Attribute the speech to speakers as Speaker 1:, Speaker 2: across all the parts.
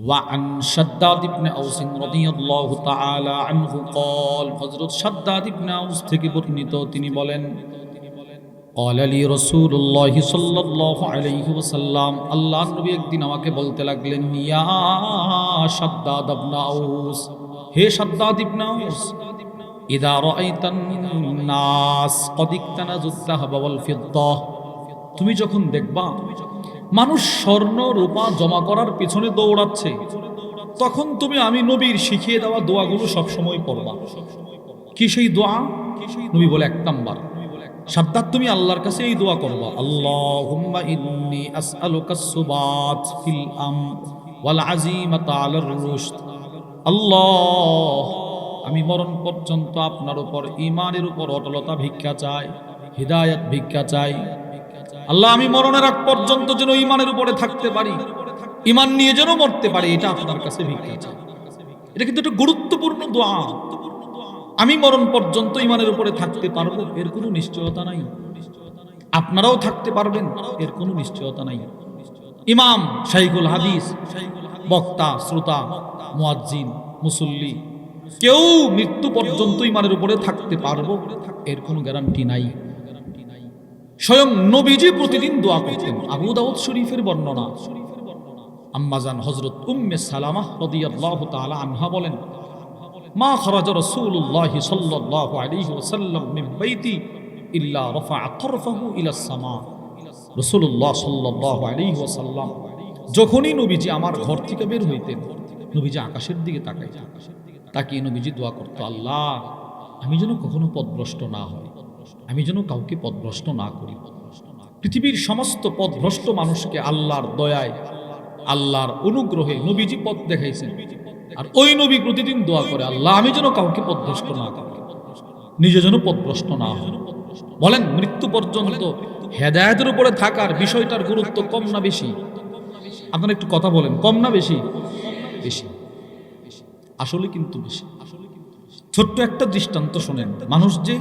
Speaker 1: وعن شداد بن أوس رضي الله تعالى عنه قال حضرت شداد بن أوس থেকে বর্ণিত তিনি বলেন قال لي رسول الله صلى الله عليه وسلم আল্লাহর নবী একদিন আমাকে বলতে লাগলেন ইয়া শাদ্দাদ ইবনে আউস হে শাদ্দাদ ইবনে আউস ইদা রাআইতান নাস قد اكتنزوا الذهب والفضة তুমি যখন দেখবা মানুষ স্বর্ণ রূপা জমা করার পিছনে দৌড়াচ্ছে তখন তুমি আমি নবীর শিখিয়ে দেওয়া দোয়াগুলো সব সময় পড়বা কি সেই দোয়া নবী বলে এক নাম্বার শাদ্দাদ তুমি আল্লাহর কাছে এই দোয়া করবা আল্লাহুম্মা ইন্নী আসআলুকা সুবাত ফিল আমর ওয়াল আযীমাতা আলার রুশদ আল্লাহ আমি মরণ পর্যন্ত আপনার উপর ঈমানের উপর অটলতা ভিক্ষা চাই হিদায়াত ভিক্ষা চাই আল্লাহ আমি মরণের আগ পর্যন্ত যেন ঈমানের উপরে থাকতে পারি ঈমান নিয়ে যেন মরতে পারি এটা আপনার কাছে ভিক্ষা চাই এটা কিন্তু একটা গুরুত্বপূর্ণ দোয়া আমি মরণ পর্যন্ত ঈমানের উপরে থাকতে পারবো এর কোনো নিশ্চয়তা নাই আপনারাও থাকতে পারবেন এর কোনো নিশ্চয়তা নাই ইমাম শাইখুল হাদিস বক্তা শ্রোতা মুয়াজ্জিন মুসল্লি কেউ মৃত্যু পর্যন্ত ঈমানের উপরে থাকতে পারবো এর কোনো গ্যারান্টি নাই স্বয়ং নবীজি প্রতিদিন দোয়া করতেন আবু দাউদ শরীফের বর্ণনা আম্মাজান হযরত উম্মে সালামাহ রাদিয়াল্লাহু তাআলা আনহা বলেন মা খরাজা রাসূলুল্লাহ সাল্লাল্লাহু আলাইহি ওয়াসাল্লাম মিন বাইতি ইল্লা রাফা'a তারফাহু ইলা সামা রাসূলুল্লাহ সাল্লাল্লাহু আলাইহি ওয়াসাল্লাম যখনই নবীজি আমার ঘর থেকে বের হইতেন নবীজি আকাশের দিকে তাকাইতেন তাকিয়ে নবীজি দোয়া করত আল্লাহ আমি যেন কখনো পথভ্রষ্ট না হই আমি যেন কাউকে পথভ্রষ্ট না করি পৃথিবীর সমস্ত পথভ্রষ্ট মানুষকে আল্লাহর দয়ায় আল্লাহর অনুগ্রহে নবীজি পথ দেখাইছেন আর ওই নবী প্রতিদিন দোয়া করে আল্লাহ আমি যেন কাউকে পথভ্রষ্ট না করি নিজে যেন পথভ্রষ্ট না হয় বলেন মৃত্যু পর্যন্ত হেদায়েতের উপরে থাকার বিষয়টার গুরুত্ব কম না বেশি আপনারা একটু কথা বলেন কম না বেশি বেশি আসলে কিন্তু বেশি ছোট্ট একটা দৃষ্টান্ত শোনেন মানুষ যে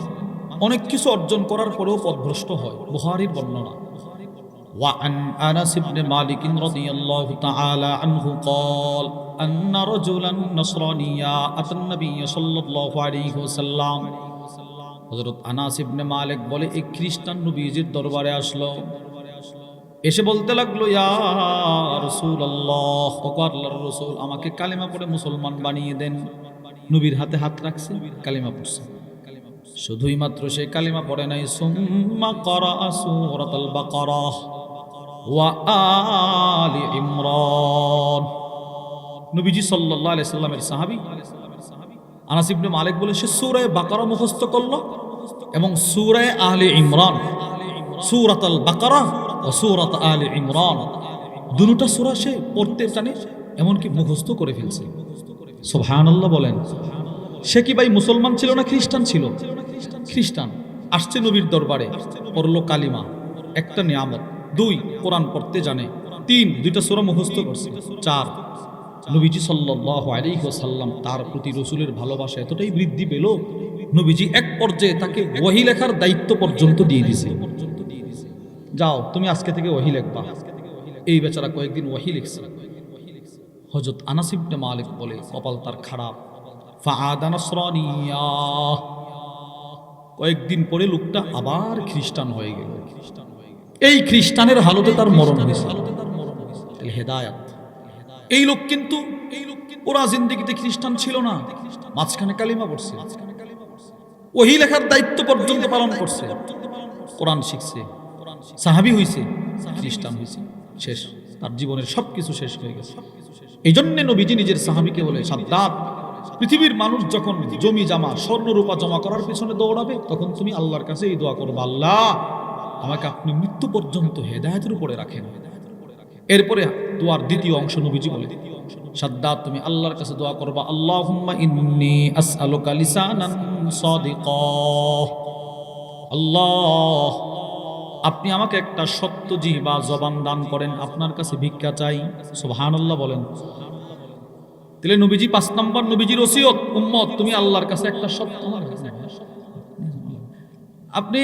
Speaker 1: অনেক কিছু অর্জন করার পরেও পথভ্রষ্ট হয় বুখারীর বর্ণনা وعن أنس بن مالك رضي الله تعالى عنه قال أن رجلا نصرانيا أتى النبي صلى الله عليه وسلم হযরত আনাস ইবনে মালিক বলে এক খ্রিস্টান নবীজির দরবারে আসলো এসে বলতে লাগলো ইয়া রাসূলুল্লাহ ও আল্লাহর রাসূল আমাকে কালেমা পড়ে মুসলমান বানিয়ে দেন নবীর হাতে হাত রাখছে কালেমা পড়ছে শুধুই মাত্র সে কালেমা পড়ে নাই সুম্মা ক্বারাআ সূরাতুল বাকারাহ ওয়া আলি ইমরান নবীজি সাল্লাল্লাহু আলাইহি সাল্লামের সাহাবী আনাস ইবনে মালিক বলে সে সূরা বাকারা মুখস্থ করলো এবং সূরা আলি ইমরান সূরাতুল বাকারা ও সূরাত আলি ইমরান দুটোটা সূরা সে পড়তে জানে এমনকি মুখস্থ করে ফেলছে সুবহানাল্লাহ বলেন সে কি ভাই মুসলমান ছিল না খ্রিস্টান ছিল খ্রিস্টান আসছে নবীর দরবারে পড়লো কালিমা একটা নিয়ামত দুই কোরআন পড়তে জানে তিন দুইটা সূরা মুখস্থ করছে চার নবীজি সাল্লাল্লাহু আলাইহি ওয়াসাল্লাম তার প্রতি রাসূলের ভালোবাসা এতটাই বৃদ্ধি পেল নবীজি এক পর্যায়ে তাকে ওহী লেখার দায়িত্ব পর্যন্ত দিয়ে দিয়েছে যাও তুমি আজকে থেকে ওহী লিখবা এই বেচারা কয়েকদিন ওহী লিখছে হযরত আনাস ইবনে মালিক বলে কপাল তার খারাপ ফাআদা নাসরানিয়া কয়েকদিন পরে লোকটা আবার খ্রিস্টান হয়ে গেল এই খ্রিস্টানের হালতে তার মরণ হয়েছে হেদায়েত এই লোক কিন্তু পুরা জিন্দেগিতে খ্রিস্টান ছিল না মাঝখানে কালিমা পড়ছে ওহী লেখার দায়িত্ব পর্যন্ত পালন করছে কোরআন শিখছে সাহাবী হইছে খ্রিস্টান হইছে শেষ তার জীবনের সবকিছু শেষ হয়ে গেছে এইজন্য নবীজি নিজের সাহাবীকে বলে শাদ্দাদ পৃথিবীর মানুষ যখন জমি জামা স্বর্ণ রূপা জমা করার পিছনে দৌড়াবে তখন তুমি আল্লাহর কাছে এই দোয়া করবে আল্লাহ আমাকে আপনি মৃত্যু পর্যন্ত হেদায়েতের উপরে রাখেন এরপরে দোয়ার দ্বিতীয় অংশ নবীজি বলে শাদ্দাদ তুমি আল্লাহর কাছে দোয়া করবা আল্লাহুম্মা ইন্নী আসআলুকা লিসানান সাদিকা আল্লাহ আপনি আমাকে একটা সত্য জিহ্বা জবান দান করেন আপনার কাছে ভিক্ষা চাই সুবহানাল্লাহ বলেন তাহলে নবীজি 5 নম্বর নবীজির ওসিয়ত উম্মত তুমি আল্লাহর কাছে একটা সত্য আপনি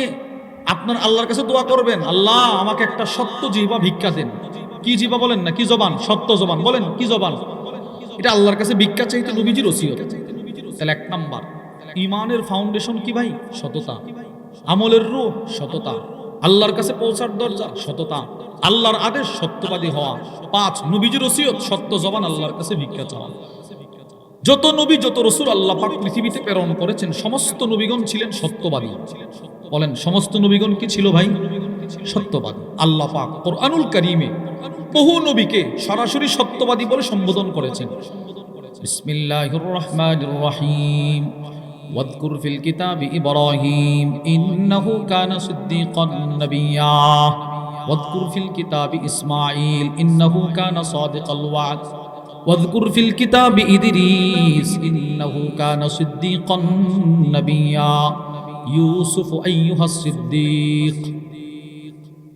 Speaker 1: আপনার আল্লাহর কাছে দোয়া করবেন আল্লাহ আমাকে একটা সত্য জিহ্বা ভিক্ষা দেন কি জিহ্বা বলেন না কি জবান সত্য জবান বলেন কি জবান এটা আল্লাহর কাছে ভিক্ষা চাইতে নবীজির ওসিয়ত। তাহলে এক নাম্বার ইমানের ফাউন্ডেশন কি ভাই? সততা। আমলের রূহ সততা। আল্লাহর কাছে পৌঁছার দরজা সততা। আল্লাহর আদেশ সত্যবাদী হওয়া। 5 নবীজির ওসিয়ত সত্য জবান আল্লাহর কাছে ভিক্ষা চাওয়া। যত নবী যত রাসূল আল্লাহ পাক পৃথিবীতে প্রেরণ করেছেন সমস্ত নবীগণ ছিলেন সত্যবাদী। বলেন সমস্ত নবীগণ কি ছিল ভাই? সত্যবাদী। আল্লাহ পাক কোরআনুল কারীমে বহু নবীকে সরাসরি সত্যবাদী বলে সম্বোধন করেছেন। বিসমিল্লাহির রহমানির রহিম। ওয়াযকুর ফিল কিতাবি ইব্রাহিম ইন্নাহু কানা সিদ্দীকান নাবিয়্যা ওয়াযকুর ফিল কিতাবি ইসমাঈল ইন্নাহু কানা সাদিকাল ওয়া'দ ওয়াযকুর ফিল কিতাবি ইদরিস ইন্নাহু কানা সিদ্দীকান নাবিয়্যা ইউসুফ আইয়ুহাস সিদ্দীক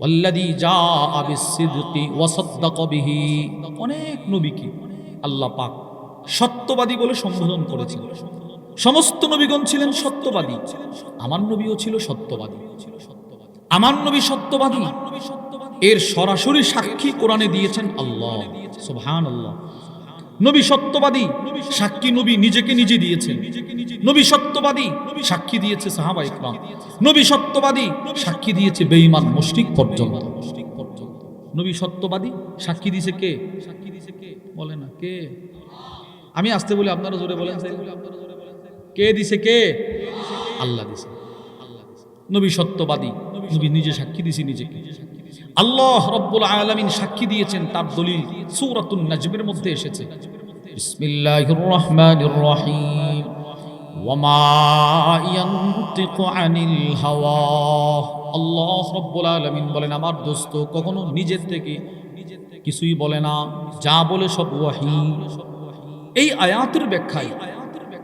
Speaker 1: ওয়াল্লাযী জাআ বিস-সিদকি ওয়া সাদ্দাকা বিহি। অনেক নবীকে আল্লাহ পাক সত্যবাদী বলে সম্বোধন করেছেন। সমস্ত নবীগণ ছিলেন সত্যবাদী। আমার নবীও ছিল সত্যবাদী। আমার নবী সত্যবাদী এর সরাসরি সাক্ষী কোরআনে দিয়েছেন আল্লাহ। সুবহানাল্লাহ। নবী সত্যবাদী সাক্ষী নবী নিজেকে নিজে দিয়েছেন। নবী সত্যবাদী সাক্ষী দিয়েছে সাহাবায়ে কেরাম। নবী সত্যবাদী সাক্ষী দিয়েছে বেঈমান মুশরিক পর্যন্ত। নবী সত্যবাদী সাক্ষী দিয়েছে কে? বলে না কে? আমি আসতে বলি আপনারা জোরে বলেন। কে দিছে? কে? আল্লাহ দিছে। নবী সত্যবাদী, নবী নিজে সাক্ষী দিয়েছে নিজেকে। আল্লাহ রাব্বুল আলামিন সাক্ষী দিয়েছেন, তার দলিল সূরাতুন নাজমের মধ্যে এসেছে। বিসমিল্লাহির রহমানির রহিম। ওয়ামা ইয়ানতিকু আনিল হাওয়া। আল্লাহ রাব্বুল আলামিন বলেন আমার দোস্ত কখনো নিজের থেকে কিছুই বলে না, যা বলে সব ওয়াহী। এই আয়াতের ব্যাখ্যায়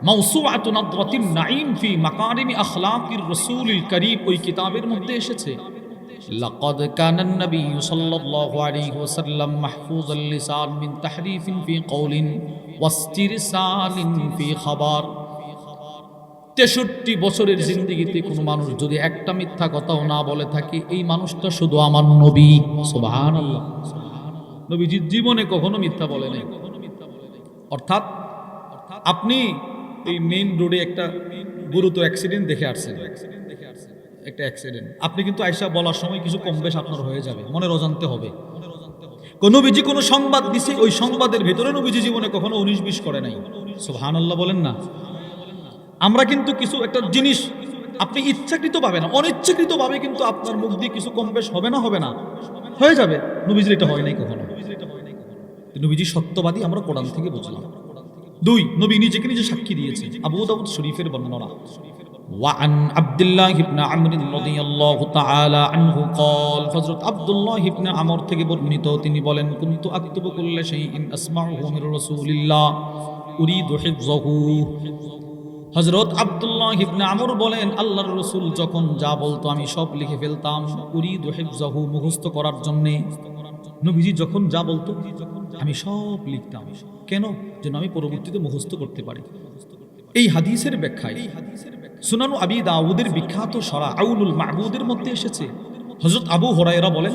Speaker 1: মাওসুআতুন নাদরাতিন নাঈম ফি মাকারিমি আখলাকির রাসূলিল কারীম ওই কিতাবের মধ্যে এসেছে লাকাদ কানান নবী সাল্লাল্লাহু আলাইহি ওয়াসাল্লাম মাহফুজাল লিসান মিন তাহরিফিন ফি কওলিন ওয়াস্তিরসালিন ফি খাবার। 63 বছরের জিন্দেগিতে কোনো মানুষ যদি একটা মিথ্যা কথাও না বলে থাকে, এই মানুষটা শুধু আমার নবী। সুবহানাল্লাহ। নবীজি জীবনে কখনো মিথ্যা বলে নাই। অর্থাৎ আপনি এই মেইন রোডে একটা গুরুতর অ্যাক্সিডেন্ট দেখে আসছেন, একটা অ্যাক্সিডেন্ট, আপনি কিন্তু আয়সা বলার সময় কিছু কম বেশ আপনার হয়ে যাবে, মনের অজান্তে হবে। নবীজি কোনো সংবাদ দিছে, ওই সংবাদের ভিতরে নবীজি জীবনে কখনো 19-20 করে নাই। সুবহানাল্লাহ বলেন না। আমরা কিন্তু কিছু একটা জিনিস আপনি ইচ্ছাকৃত ভাবে না, অনিচ্ছাকৃত ভাবে কিন্তু আপনার মুখ দিয়ে কিছু কম বেশ হবে না, হবে না, হয়ে যাবে। নবীজির এটা হয় নাই কখনো। নবীজি সত্যবাদী আমরা কোরআন থেকে বুঝলাম। 2 নবী নিজেকে নিজে সাক্ষী দিয়েছে। আবু দাউদ শরীফের বর্ণনা। ওয়ান আব্দুল্লাহ ইবনে আমর রাদিয়াল্লাহু তাআলা আনহু قال হযরত আব্দুল্লাহ ইবনে আমর থেকে বর্ণিত, তিনি বলেন কুনতু আকতুবু কুল্লা শাইইন আসমাউহু মির রাসূলিল্লাহ উরিদু হিফযাহু। হযরত আব্দুল্লাহ ইবনে আমর বলেন আল্লাহর রাসূল যখন যা বলতো আমি সব লিখে ফেলতাম, উরিদু হিফযাহু মুখস্থ করার জন্য। নবীজি যখন যা বলতো আমি সব লিখতাম, কেন? যেন আমি পরবর্তীতে মুখস্থ করতে পারি। এই হাদিসের ব্যাখ্যায় সুনানু আবি দাউদের বিখ্যাত শারাউল মা'বুদের মধ্যে এসেছে, হযরত আবু হুরায়রা বলেন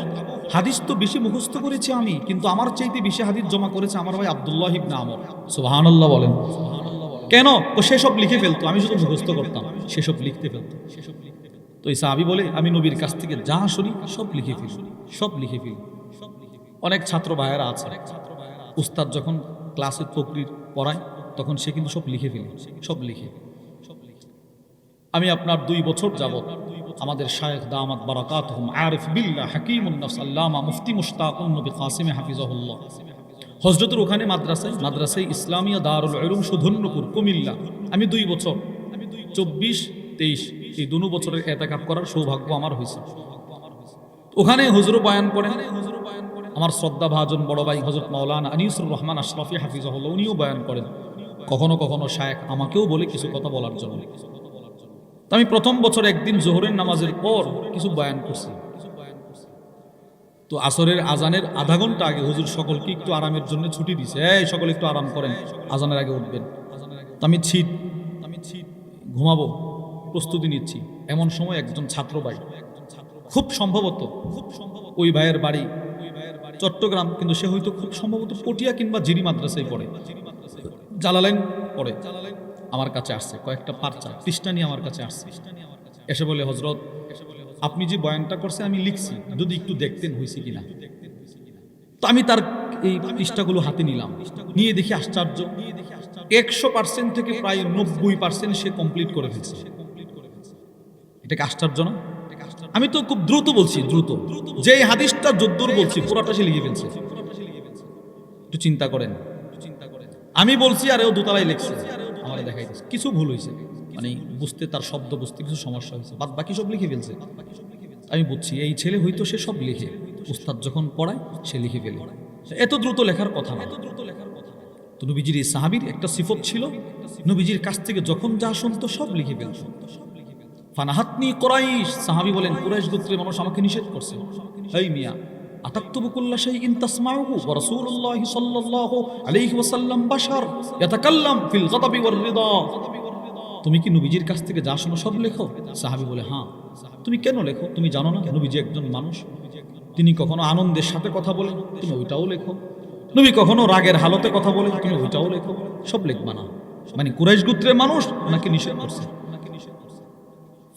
Speaker 1: হাদিস তো বেশি মুখস্থ করেছি আমি, কিন্তু আমার চাইতে বেশি হাদিস জমা করেছে আমার ভাই আব্দুল্লাহ ইবনে আমর। সুবহানাল্লাহ বলেন। কেন? ও সেসব লিখে ফেলতো, আমি শুধু মুখস্থ করতাম, সেসব লিখতে ফেলতো। তো এই সাহাবী বলে আমি নবীর কাছ থেকে যা শুনি সব লিখে ফেলি, সব লিখে ফেলি। অনেক ছাত্র ভাইয়েরা আছে, উস্তাদ যখন ক্লাসের তকরির পড়ায় তখন সে কিন্তু সব লিখে ফেলে, সব লিখে। আমি আপনার 2 বছর যাবত আমাদের শায়েখ দামাত বারাকাতুহুম আরিফ বিল্লাহ হাকিমুন নাফস আল্লামা মুফতি মুশতাকুন নবী কাসিম হাফিজাহুল্লাহ হযরতের ওখানে মাদ্রাসায়ে ইসলামিয়া দারুল উলুম সুধন্যপুর কুমিল্লা, আমি 2 বছর 24-23 এই 2 বছরের ইতিকাফ করার সৌভাগ্য আমার হয়েছে। ওখানে হুজুর বয়ান করেন, আমার শ্রদ্ধা ভাজন বড় ভাই হযরত মাওলানা আনিসুর রহমান আশরাফি হাফিজাহুল্লাহ উনিও বয়ান করেন। কখনো কখনো শায়েখ আমাকেও বলে কিছু কথা বলার জন্য। তো আমি প্রথম বছর একদিন জোহরের নামাজের পর কিছু বয়ান করছি। তো আসরের আজানের আধা ঘন্টা আগে হুজুর সকলকে একটু আরামের জন্য ছুটি দিছে, এই সকলে একটু আরাম করেন, আজানের আগে উঠবেন। তো আমি ঘুমাবো, প্রস্তুতি নিচ্ছি। এমন সময় একজন ছাত্র ভাই, খুব সম্ভবত ওই ভাইয়ের বাড়ি চট্টগ্রাম, কিন্তু সে হয়তো খুব সম্ভবত পটিয়া কিংবা জিরি মাদ্রাসায় পড়ে। জালালাইন পড়ে আমার কাছে আসছে, কয়েকটা পারচা পৃষ্ঠা নিয়ে আমার কাছে আসছে, এসে বলে হযরত আপনি যে বয়ানটা করছে আমি লিখছি, যদি একটু দেখতেন হয়েছে কিনা। তো আমি তার এই পৃষ্ঠাগুলো হাতে নিলাম, নিয়ে দেখি আশ্চর্য, 100% থেকে প্রায় 90% সে কমপ্লিট করে ফেলছে। এটাকে আশ্চর্য না? আমি তো খুব দ্রুত বলছি, দ্রুত যে হাদিসটা যদ্দূর বলছি পুরোটা সে লিখে ফেলছে। একটু চিন্তা করেন, আমি বলছি আর ও দোতলায় লিখছে, আমার দেখাই দিচ্ছে কিছু ভুল হয়েছে, মানে বুঝতে, তার শব্দ বুঝতে কিছু সমস্যা হয়েছে, বাদ বাকি সব লিখে ফেলছে। আমি বুঝছি এই ছেলে হয়তো সে সব লিখে, উস্তাদ যখন পড়ায় সে লিখে ফেলে, এত দ্রুত লেখার কথা না। তো নবীজির এই সাহাবীর একটা সিফত ছিল, নবীজির কাছ থেকে যখন যা শুনতো সব লিখে ফেলত। ফানাহাতনি কুরাইশ, সাহাবী বলেন কুরাইশ গোত্রের মানুষ আমাকে নিষেধ করছে, এই মিয়া আতাকতুবু কুল্লা শাইইন তাসমাউহু ওয়া রাসূলুল্লাহ সাল্লাল্লাহু আলাইহি ওয়াসাল্লাম বাশার ইয়াতাকাল্লাম ফিল গাদাবি ওয়ার রিদা, তুমি কি নবীজির কাছ থেকে যা শোনো সব লেখো? সাহাবী বলে হ্যাঁ। তুমি কেন লেখো? তুমি জানো না নবীজি একজন মানুষ, তিনি কখনো আনন্দের সাথে কথা বলেন, তুমি ওইটাও লেখো, নবী কখনো রাগের হালতে কথা বলে, তুমি ওইটাও লেখো, সব লিখবা না। মানে কুরাইশ গোত্রের মানুষ ওনাকে নিষেধ করছে।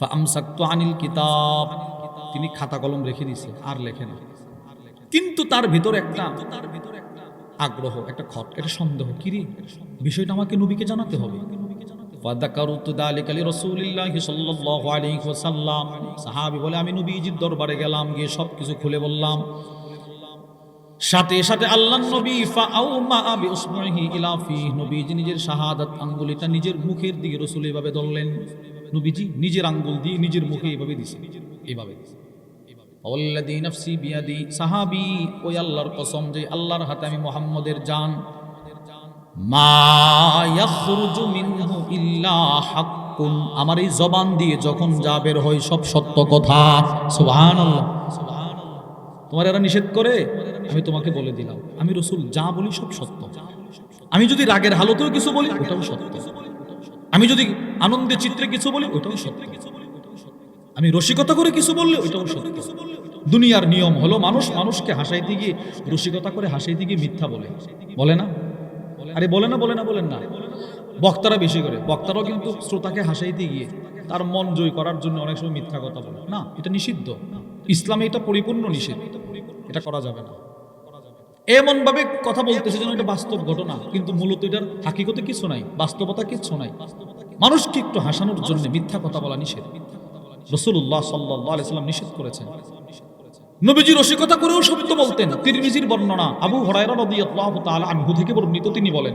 Speaker 1: ফাআমসাকতু আনিল কিতাব, তিনি খাতা কলম রেখে দিয়েছে, আর লেখে না। কিন্তু তার ভিতরে একটা আগ্রহ, একটা খট, একটা সন্দেহ, কি রে বিষয়টা আমাকে নবীকে জানাতে হবে। ফাযাকারতু যালিকা লিরাসূলিল্লাহি সাল্লাল্লাহু আলাইহি ওয়াসাল্লাম, সাহাবী বলে আমি নবীজির দরবারে গেলাম, গিয়ে সবকিছু খুলে বললাম। সাথে সাথে আল্লাহর নবী ফাআউমা বিউসবুহি ইলা ফিহি, নবীজি নিজের শাহাদাত আঙ্গুলটা নিজের মুখের দিকে রাসূল এইভাবে ধরলেন, নবীজি নিজের আঙ্গুল দিয়ে নিজের মুখে এইভাবে দিছে, এইভাবে। ওয়াল্লাযী নাফসি বিয়াদি, সাহাবী ওই আল্লাহর কসম যে আল্লাহর হাতে আমি মুহাম্মদের জান, মা ইয়াখরুজু মিনহু ইল্লা হাক্কুন, আমার এই জবান দিয়ে যখন যা বের হয় সব সত্য কথা। সুবহানাল্লাহ, তোমার এরা নিষেধ করে, আমি তোমাকে বলে দিলাম আমি রাসূল যা বলি সব সত্য। আমি যদি রাগের হালতেও কিছু বলি ওটাও সত্য, আমি যদি আনন্দে চিত্রে কিছু বলি ওটাও সত্য, আমি রসিকতা করে কিছু বললে ওইটাও সত্য। দুনিয়ার নিয়ম হলো মানুষ মানুষকে হাসাইতে গিয়ে, রসিকতা করে হাসাইতে গিয়ে মিথ্যা বলে, বলে না? আরে বলে না, বলে না, বলেন না। বক্তারা বেশি করে, বক্তারাও কিন্তু শ্রোতাকে হাসাইতে গিয়ে তার মন জয় করার জন্য অনেক সময় মিথ্যা কথা বলে। না, এটা নিষিদ্ধ, ইসলামে এটা পরিপূর্ণ নিষেধ, এটা করা যাবে না। এমন ভাবে কথা বলতেছে যেন এটা বাস্তব ঘটনা, কিন্তু মূলত এটার হাকিকতে কিছু নাই, বাস্তবতা কিছু নাই। মানুষকে একটু হাসানোর জন্য মিথ্যা কথা বলা নিষেধ, রাসূলুল্লাহ সাল্লাল্লাহু আলাইহি ওয়াসাল্লাম নিষেধ করেছেন। নবীজি রসিকতা করেও সত্য বলতেন। তিরমিজির বর্ণনা, আবু হুরায়রা রাদিয়াল্লাহু তাআলা আনহু থেকে বর্ণিত, তিনি বলেন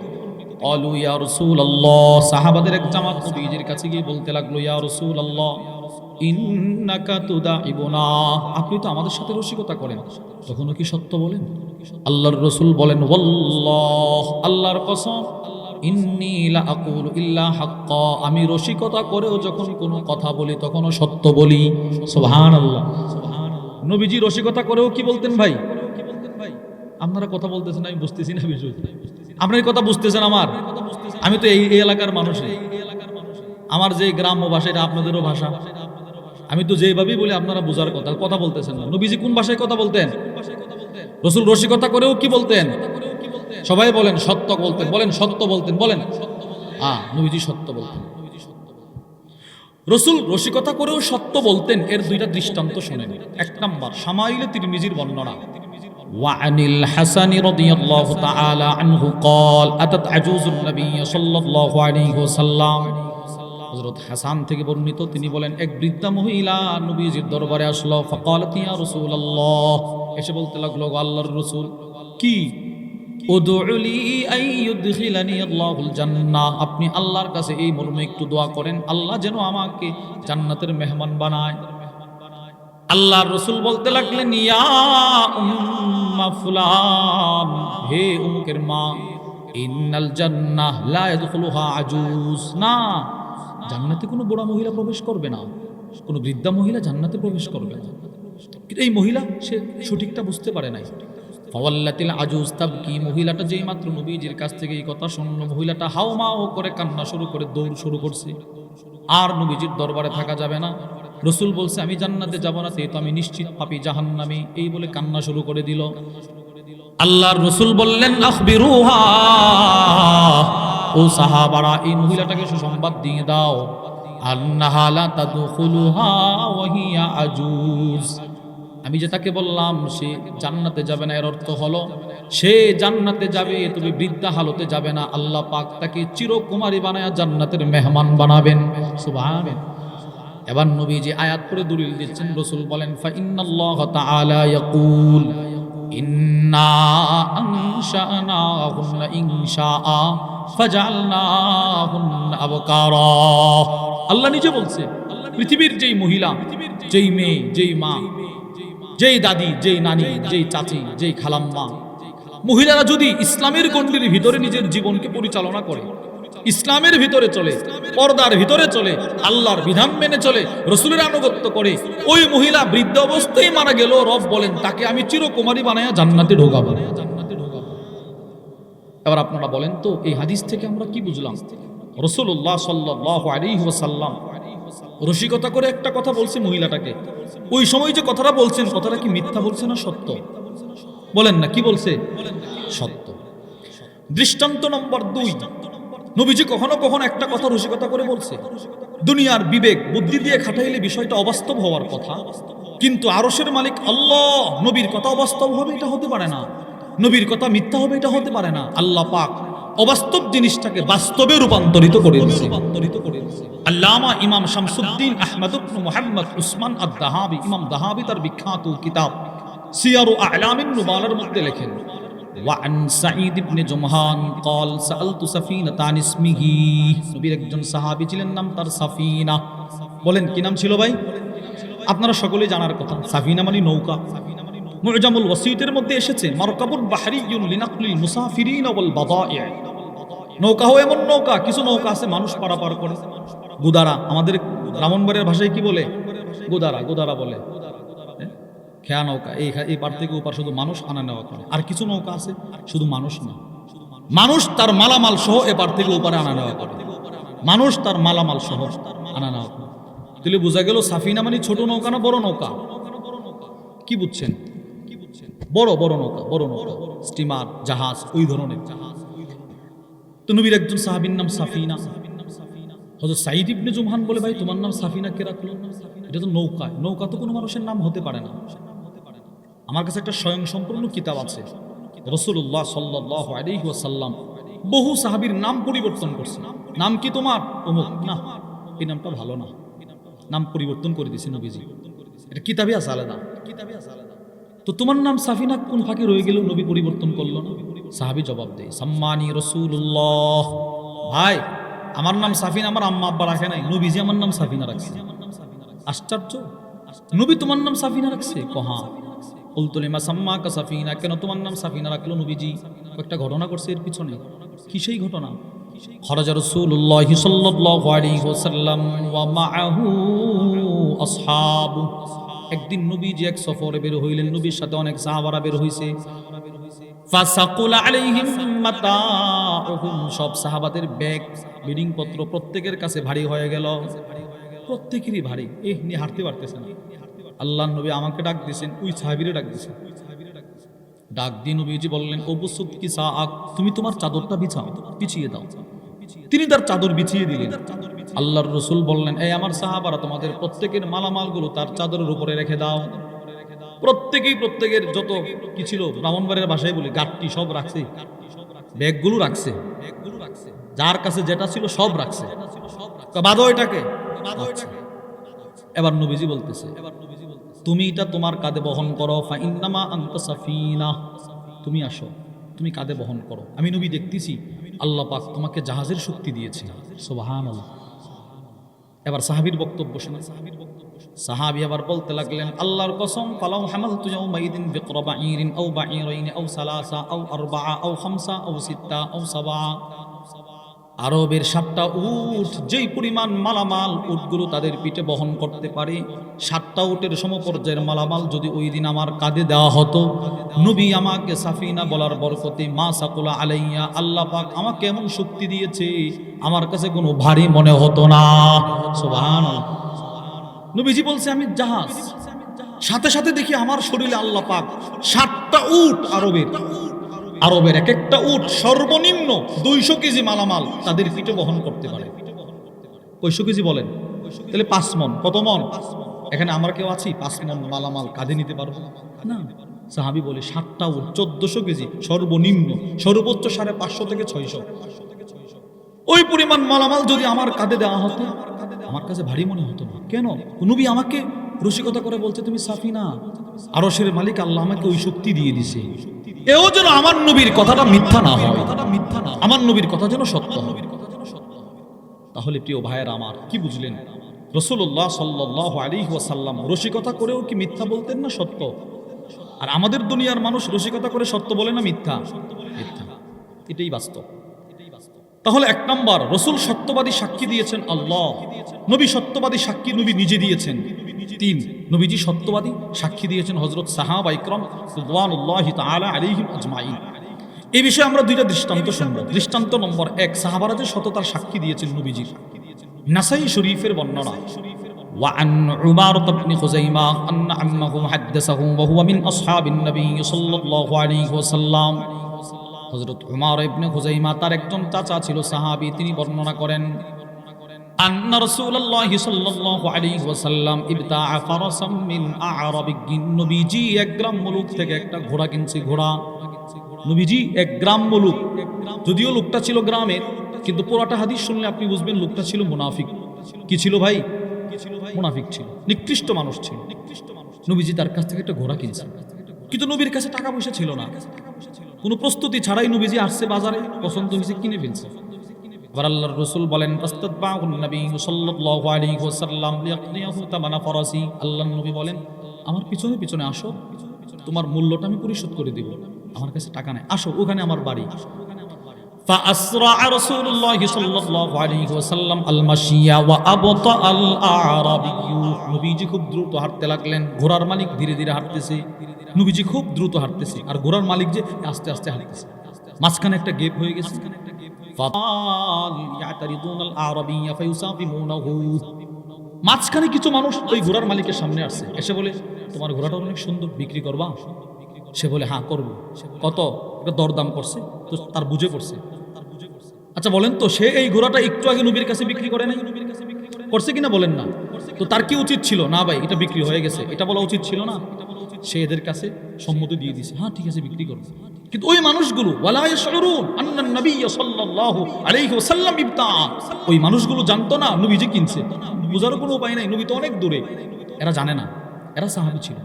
Speaker 1: ক্বালু ইয়া রাসূলুল্লাহ, সাহাবাদের এক জামাত নবীজির কাছে গিয়ে বলতে লাগলো, ইয়া রাসূলুল্লাহ ইন্নাকা তুদাইবুনা, আপনি তো আমাদের সাথে রসিকতা করেন, তখনও কি সত্য বলেন? আল্লাহর রাসূল বলেন, ওয়াল্লাহ, আল্লাহর কসম, ইন্নী লা আকুলু ইল্লা হাক্কা, আমি রসিকতা করেও যখন কোনো কথা বলি তখনও সত্য বলি। সুবহানাল্লাহ। নবীজি রসিকতা করেও কি বলতেন ভাই? আপনারা কথা বলতেছেন, আমি বুঝতেছি না বিষয়, আপনার এই কথা বুঝতেছেন আমার? আমি তো এই এলাকার মানুষ, আমার যে গ্রাম্য ভাষা এটা আপনাদেরও ভাষা, আমি তো যেভাবেই বলি আপনারা বোঝার কথা, কথা বলতেছেন না। নবীজি কোন ভাষায় কথা বলতেন? রাসূল রসিকতা করেও কি বলতেন? সবাই বলেন সত্য বলতেন, বলেন সত্য বলতেন, বলেন। নবীজি সত্য বলতেন। রাসূল রসিকতা করেও সত্য বলতেন, এর দুইটা দৃষ্টান্ত শুনেন। এক নাম্বার, শামাইলে তিরমিজির বর্ণনা, ওয়ানিল হাসানি রাদিয়াল্লাহু তাআলা আনহু قال আতাত আজুজুন নবী সাল্লাল্লাহু আলাইহি ওয়াসাল্লাম, হযরত হাসান থেকে বর্ণিত, তিনি বলেন এক বৃদ্ধা মহিলা নবীজির দরবারে আসলো, ফাকালাত ইয়া রাসূলুল্লাহ, এসে বলতে লাগলো, আল্লাহর রাসূল, কি? উদউলি আইয়ুদখিলানি আল্লাহুল জান্নাহ, আপনি আল্লাহর কাছে এই মর্মে একটু দোয়া করেন, আল্লাহ যেন আমাকে জান্নাতের মেহমান বানায়। আল্লাহর রাসূল বলতে লাগলেন, ইয়া উম্মা ফুলান, হে উমুকের মা, ইন্নাল জান্নাহ লা ইয়াদখুলুহা আজুজ, না, জান্নাতে কোনো বুড়া মহিলা প্রবেশ করবে না, কোনো বৃদ্ধা মহিলা জান্নাতে প্রবেশ করবে না। কিন্তু এই মহিলা সে সঠিকটা বুঝতে পারে নাই। ফাওয়াল্লাতিল আজুজ তাবকি, মহিলাটা যেই মাত্র নবীজির কাছ থেকে এই কথা শুনলো, মহিলাটা হাওমাও করে কান্না শুরু করে, দৌড় শুরু করছে। আর নবীজির দরবারে থাকা যাবে না, রাসূল বলছে আমি জান্নাতে যাব না, তো আমি নিশ্চিত পাপী, জাহান্নামী, এই বলে কান্না শুরু করে দিল। আল্লাহর রাসূল বললেন, আখবিরুহা, ও সাহাবারা এই মহিলাটাকে সুসংবাদ দিয়ে দাও আন্নাহা লা তাদখুলুহা ওয়া হিয়া আজুজ। আমি যে তাকে বললাম সে জান্নাতে যাবে না, এর অর্থ হলো সে জান্নাতে যাবে তবে বৃদ্ধা হালতে যাবে না। আল্লাহ পাক তাকে চিরকুমারী বানায়া জান্নাতের মেহমান বানাবেন। সুবহানাল্লাহ। এবার নবী যে আয়াত পড়ে দলিল দিচ্ছেন, রাসূল বলেন ফা ইন্নাল্লাহ তাআলা ইয়াকুল ইন্না আনশানাহুন্না ইনশাআ ফাজআলনাহুন্না আবকারা। আল্লাহ নিজে বলছে পৃথিবীর যেই মহিলা, যেই মেয়ে, যেই মা, যেই দাদি, যেই নানি, যেই চাচি, যেই খালাম্মা, মহিলারা যদি ইসলামের গণ্ডির ভিতরে নিজের জীবনকে পরিচালনা করে, ইসলামের ভিতরে চলে, পর্দার ভিতরে চলে, আল্লাহর বিধান মেনে চলে, রাসূলের আনুগত্য করে, ওই মহিলা বৃদ্ধ অবস্থায় মারা গেল, রব বলেন তাকে আমি চিরকুমারী বানায়া জান্নাতে ঢোকাবো। এবার আপনারা বলেন তো এই হাদিস থেকে আমরা কি বুঝলাম? রাসূলুল্লাহ সাল্লাল্লাহু আলাইহি ওয়াসাল্লাম রসিকতা করে একটা কথা বলছে মহিলাটাকে। ওই সময় যে কথাটা বলছেন, কথাটা কি মিথ্যা বলছে না সত্য? বলেন না, কি বলছে? সত্য। দৃষ্টান্ত নম্বর 2, নবীজি কখনো কখনো একটা কথা রসিকতা করে বলছে। দুনিয়ার বিবেক বুদ্ধি দিয়ে খাটাইলে বিষয়টা অবাস্তব হওয়ার কথা, কিন্তু আরশের মালিক আল্লাহ, নবীর কথা অবাস্তব হবে এটা হতে পারে না, নবীর কথা মিথ্যা হবে এটা হতে পারে না। আল্লাহ পাক অবাস্তব জিনিসটাকে বাস্তবে রূপান্তরিত করে দিয়েছে। আল্লামা ইমাম শামসুদ্দিন আহমদ ইবনে মুহাম্মদ উসমান আদ-দাহাবি, ইমাম দাহাবি তার বিখ্যাত কিতাব সিয়ারু আ'লামিন নুবালার মধ্যে লেখেন ওয়ান সাঈদ ইবনে জুমহান قال سألت سفينة عن اسمه। নবীর একজন সাহাবী ছিলেন, নাম তার সাফিনা। বলেন কি নাম ছিল ভাই? আপনারা সকলেই জানার কথা, সাফিনা মানে নৌকা। মুজামুল ওয়াসিতের মধ্যে এসেছে মারকাবুন বাহরিয়ুন লিনাকলিল মুসাফিরিন ওয়াল বাদাই। নৌকা হয় এমন নৌকা, কিছু নৌকা আছে মানুষ পারাপার করে। গুদারা, আমাদের ব্রাহ্মণবাড়িয়ার ভাষায় কি বলে? গুদারা, গুদারা বলে। খেয়া নৌকা, এই পার থেকে ওপার শুধু মানুষ আনা নেওয়া করে। আর কিছু নৌকা আছে শুধু মানুষ না, মানুষ তার মালামাল সহ এপার থেকে ওপারে আনা নেওয়া করে। মানুষ তার মালামাল সহ আনা নেওয়া করে। তাহলে বোঝা গেল সাফিনা মানে ছোট নৌকা না বড় নৌকা? কি বুঝছেন? বড় বড় নৌকা, বড় নৌকা, স্টিমার, জাহাজ, ওই ধরনের জাহাজ। তো নবীর একজন সাহাবীর নাম সাফিনা। হযরত সাঈদ ইবনে জুমহান বলে, ভাই তোমার নাম সাফিনা কে রাখলো? এটা তো নৌকা, নৌকা তো কোনো মানুষের নাম হতে পারে না। আমার কাছে একটা স্বয়ংসম্পূর্ণ কিতাব আছে, রাসূলুল্লাহ সাল্লাল্লাহু আলাইহি ওয়াসাল্লাম বহু সাহাবীর নাম পরিবর্তন করছে। নাম কি তোমার? অমুক। না, এই নামটা ভালো না, নাম পরিবর্তন করে দিয়েছে নবীজি। এটা কিতাবে আছে আলাদা। তো তোমার নাম সাফিনা কোন ফাঁকে রয়ে গেল, নবী পরিবর্তন করলো না? সাহাবী জবাব দেয় সাম্মানি রাসূলুল্লাহ। ভাই আমার নাম সাফিনা আমার আম্মা আব্বা রাখে নাই, নবীজি আমার নাম সাফিনা রাখছে। আশ্চর্য, নবী তোমার নাম সাফিনা রাখছে? কহা উলতুলিমা সাম্মাকা সাফিনা, কেন তোমার নাম সাফিনা রাখলো নবীজি? একটা ঘটনা করছে এর পিছনে। কি সেই ঘটনা? খরাজা রাসূলুল্লাহ সাল্লাল্লাহু আলাইহি ওয়াসাল্লাম ওয়া মাআহু আসহাবু। একদিন নবীজি এক সফরে বের হইলেন, নবীর সাথে অনেক সাহাবারা বের হইছে। ফাসাকুল আলাইহিম মাতাউহুম, সব সাহাবাদের ব্যাগ বেডিং পত্র প্রত্যেকের কাছে ভারী হয়ে গেল, প্রত্যেকেরই ভারী, নিয়ে হাঁটতে পারতেছে না। আল্লাহর নবী আমাকে ডাক দিয়েছেন, ওই সাহাবীরে ডাক দিয়েছেন। ডাক দিয়ে নবীজি বললেন, ও বুসুত কি সাআক, তুমি তোমার চাদরটা বিছাও, বিছিয়ে দাও। তিনি তার চাদর বিছিয়ে দিলেন। আল্লাহর রাসূল বললেন, এই আমার সাহাবারা তোমাদের প্রত্যেকের মালামালগুলো তার চাদরের উপরে রেখে দাও। প্রত্যেকেই প্রত্যেকের যত কি ছিল, ব্রাহ্মণবাড়ির ভাষায় বলি গাট্টি, সব রাখছে, ব্যাগগুলো রাখছে, যার কাছে যেটা ছিল সব রাখছে। বাদো এটাকে। এবার নবীজি বলতেছে, তুমি এটা তোমার কাঁধে বহন করো, ফা ইন্নামা আনতা সাফিনা, তুমি আসো, তুমি কাঁধে বহন করো। আমি নবী দেখতেছি আল্লাহ পাক তোমাকে জাহাজের শক্তি দিয়েছে। সুবহানাল্লাহ। এবার সাহাবীর বক্তব্য শোনা। সাহাবী আবার বলতে লাগলেন, আল্লাহর কসম, ফালাউ হামালতু ইয়াউমাইদিন বিকরা বাঈরিন আও বাঈরাইন আও সালাসা আও আরবাআ আও খামসা আও সিত্তা আও সাবআ। আরবের 7টা উট যেই পরিমাণ মালামাল উটগুলো তাদের পিঠে বহন করতে পারে, 7টা উটের সমপর্যায়ের মালামাল যদি ওই দিন আমার কাঁধে দেওয়া হতো, নবী আমাকে সাফিনা বলার বরকতে মা সাকুলা আলাইয়া, আল্লাহ পাক আমাকে এমন শক্তি দিয়েছে আমার কাছে কোনো ভারী মনে হতো না। সুবহানাল্লাহ। নবীজি বলছে আমি জাহাজ, সাথে সাথে দেখি আমার শরীরে আল্লাহ পাক 7টা উট আরবের, আরবের এক একটা উট সর্বনিম্ন 200 কেজি মালামাল তাদের পিঠে বহন করতে পারে। 200 কেজি বলেন, তাহলে 5 মন, কত মন? এখানে আমরা কেউ আছি 5 মন মালামাল কাঁধে নিতে পারবো না। সাহাবী বলে 7টা উট 1400 কেজি সর্বনিম্ন, সর্বোচ্চ 550 থেকে 600। ওই পরিমাণ মালামাল যদি আমার কাঁধে দেওয়া হতো আমার কাছে ভারী মনে হতো না। কেন? নবী আমাকে রসিকতা করে বলছে তুমি সাফিনা, আরশের মালিক আল্লাহ আমাকে ওই শক্তি দিয়ে দিছে। এও যেন আমার নবীর কথাটা মিথ্যা না হয়, আমার নবীর কথা যেন সত্য হয়। তাহলে প্রিয় ভাইয়েরা আমার, কি বুঝলেন? রাসূলুল্লাহ সাল্লাল্লাহু আলাইহি ওয়াসাল্লাম রসিকতা করেও কি মিথ্যা বলতেন না সত্য? আর আমাদের দুনিয়ার মানুষ রসিকতা করে সত্য বলে না মিথ্যা? মিথ্যা, এটাই বাস্তব। তাহলে 1 নাম্বার, রাসূল সত্যবাদী সাক্ষী দিয়েছেন আল্লাহ, নবী সত্যবাদী সাক্ষী নবী নিজে দিয়েছেন। 3, নবীজি সত্যবাদী সাক্ষী দিয়েছেন হযরত সাহাবা ইকরাম রাদিয়াল্লাহু তাআলা আলাইহিম আজমাইন। এই বিষয়ে আমরা 2টা দৃষ্টান্ত শুনব। দৃষ্টান্ত নম্বর 1, সাহাবারা যে সততার সাক্ষী দিয়েছেন নবীজি। নাসাই শরীফের বর্ণনা, وعن عمارة بن خزيمة أن عمه حدثه وهو من أصحاب النبي صلى الله عليه وسلم। হযরত উমার ইবনে খুজাইমা তার একজন চাচা ছিল সাহাবী, তিনি বর্ণনা করেন আন্না রাসূলুল্লাহি সাল্লাল্লাহু আলাইহি ওয়াসাল্লাম ইবতাআ ফারাসাম মিন আ'রাবিয়্যিন। নবীজি এক গ্রাম মুলুক থেকে একটা ঘোড়া কিনছে। ঘোড়া, নবীজি এক গ্রাম মুলুক, যদিও লোকটা ছিল গ্রামের, কিন্তু পুরোটা হাদিস শুনলে আপনি বুঝবেন লোকটা ছিল মুনাফিক। কি ছিল ভাই? মুনাফিক ছিল, নিকৃষ্ট মানুষ ছিল। নবীজি তার কাছ থেকে একটা ঘোড়া কিনছে, কিন্তু নবীর কাছে টাকা পয়সা ছিল না। কোনো প্রস্তুতি ছাড়াই নবীজি আসছে বাজারে, পছন্দ হয়েছে, কিনে ফেলছে। আবার আল্লাহর রাসূল বলেন ফাস্তাতবাউন নবী সাল্লাল্লাহু আলাইহি ওয়াসাল্লাম লিয়াকনিয়াহু তামানা ফারাসি। আল্লাহর নবী বলেন আমার পিছনে পিছনে আসো, তোমার মূল্যটা আমি পরিশোধ করে দেব। আমার কাছে টাকা নাই, আসো, ওখানে আমার বাড়ি। فأسرع رسول الله صلى الله عليه وسلم المشي وأبطأ الأعرابي। নবীজি খুব দ্রুত হাঁটতে লাগলেন, ঘোড়ার মালিক ধীরে ধীরে হাঁটতেছে। নবীজি খুব দ্রুত হাঁটতেছে আর ঘোড়ার মালিক যে আস্তে আস্তে হাঁটতেছে। মাঝখানে একটা গ্যাপ হয়ে গেছে। মাঝখানে কিছু মানুষ ওই ঘোড়ার মালিকের সামনে আসছে, এসে বলে তোমার ঘোড়াটা অনেক সুন্দর, বিক্রি করবা? সে বলে হ্যাঁ করব। কত? এটা দরদাম করছে, তো তার বুঝে পড়ছে। আচ্ছা বলেন তো, সে এই ঘোড়াটা একটু আগে নবীর কাছে বিক্রি করে নাই? করছে কিনা বলেন না? তো তার কি উচিত ছিল? না ভাই, এটা বিক্রি হয়ে গেছে, এটা বলা উচিত ছিল না? সে এদের কাছে সম্মতি দিয়ে দিছে, হ্যাঁ ঠিক আছে বিক্রি করো। কিন্তু ওই মানুষগুলো ওয়ালা ইয়াশউরুন আন্না নবী সাল্লাল্লাহু আলাইহি ওয়াসাল্লাম ইবতা, ওই মানুষগুলো জানতো না নবীজি কিনছে। বুঝারও কোনো উপায় নাই, নবী তো অনেক দূরে। এরা জানে না, এরা সাহাবী ছিল,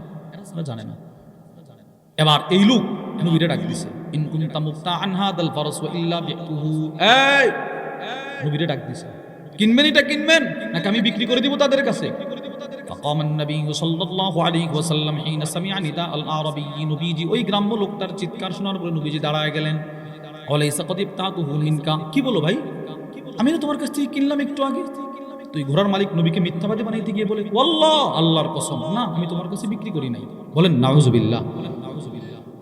Speaker 1: এরা জানে না। এবার এই লোক নবীরে ডাক দিছে, ইন কুনতা মুফতাআন হাদাল ফারাস ওয়া ইল্লা বিতুহু। এই নবীরে ডাক দিছে, কিনবেন এটা, কিনবেন নাকি আমি বিক্রি করে দিব তাদের কাছে? فقام النبي صلى الله عليه وسلم حين سمع نداء الأعرابي। নবীজি ওই গ্রাম্য লোকটার চিৎকার শোনার পরে নবীজি দাঁড়ায় গেলেন। আলাইসা কদ ইবতাতুহু মিনকা। কি বলো ভাই, আমি না তোমার কাছ থেকে কিনলাম একটু আগে? তো এই ঘোড়ার মালিক নবীকে মিথ্যাবাদী বানাইতে গিয়ে বলে ওয়াল্লাহ, আল্লাহর কসম, না আমি তোমার কাছে বিক্রি করি নাই। বলেন নাউজুবিল্লাহ।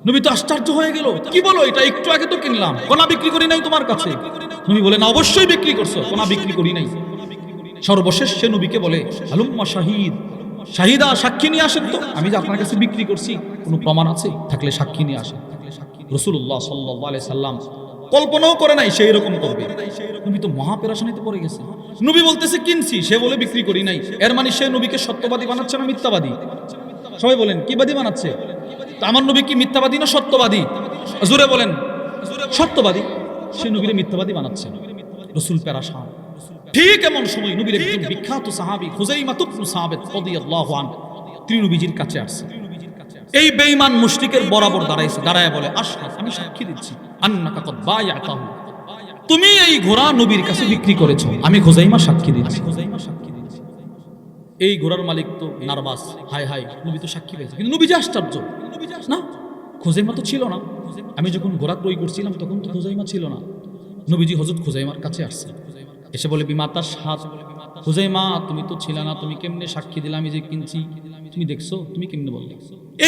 Speaker 1: নবী তো আশ্চর্য হয়ে গেল, কি বলো, এটা একটু আগে তো কিনলাম, কোনা বিক্রি করি নাই তোমার কাছে? নবী বলেন অবশ্যই বিক্রি করছো, কোনা বিক্রি করি নাই। সর্বশেষ সে নবীকে বলে হালুম্মা শাহিদ, শাহিদা, সাক্ষী নিয়ে আসেন তো, আমি যে আপনার কাছে বিক্রি করছি কোনো প্রমাণ আছে? থাকলে সাক্ষী নিয়ে আসেন। রাসূলুল্লাহ সাল্লাল্লাহু আলাইহি সাল্লাম কল্পনাও করে নাই সেই রকম করবে। নবী তো মহা পেরেশানিতে পড়ে গেছে। নবী বলতেছে কিনছি, সে বলে বিক্রি করি নাই। এর মানে সে নবীকে সত্যবাদী বানাচ্ছে না মিথ্যাবাদী? সবাই বলেন কি বাদী বানাচ্ছে? তো আমার নবী কি মিথ্যাবাদী না সত্যবাদী? জোরে বলেন। সত্যবাদী। সে নবীরে মিথ্যাবাদী বানাচ্ছে। রাসূল পেরেশান। ঠিক এমন সময় নবীর একজন বিখ্যাত সাহাবী খুজাইমা ইবনে সাবিত রাদিয়াল্লাহু আনহু তিনি নবীজির কাছে আসছে। এই বেঈমান মুশরিকের বরাবর দাঁড়াইছে, দাঁড়ায় বলে আশহাদ, আমি সাক্ষী দিচ্ছি আন্নাকা কদ বায়াতাহু, তুমি এই ঘোড়া নবীর কাছে বিক্রি করেছো, আমি খুজাইমা সাক্ষী দিচ্ছি। এই ঘোড়ার মালিক তো নার্ভাস, হাই হাই, নবী তো সাক্ষী পেয়েছে, কিন্তু নবীজি আশ্চর্য, না খুজাইমা তো ছিল না, আমি যখন ঘোড়া ক্রয় করছিলাম তখন তো খুজাইমা ছিল না। নবীজি হযরত খুজাইমার কাছে আসছে, এসে বলে বিমাতার সাথ, খুজাইমা তুমি তো ছিল না, তুমি কেমনে সাক্ষী দিলাম আমি যে কিনছি? তুমি দেখছো, তুমি কেমনে বললে?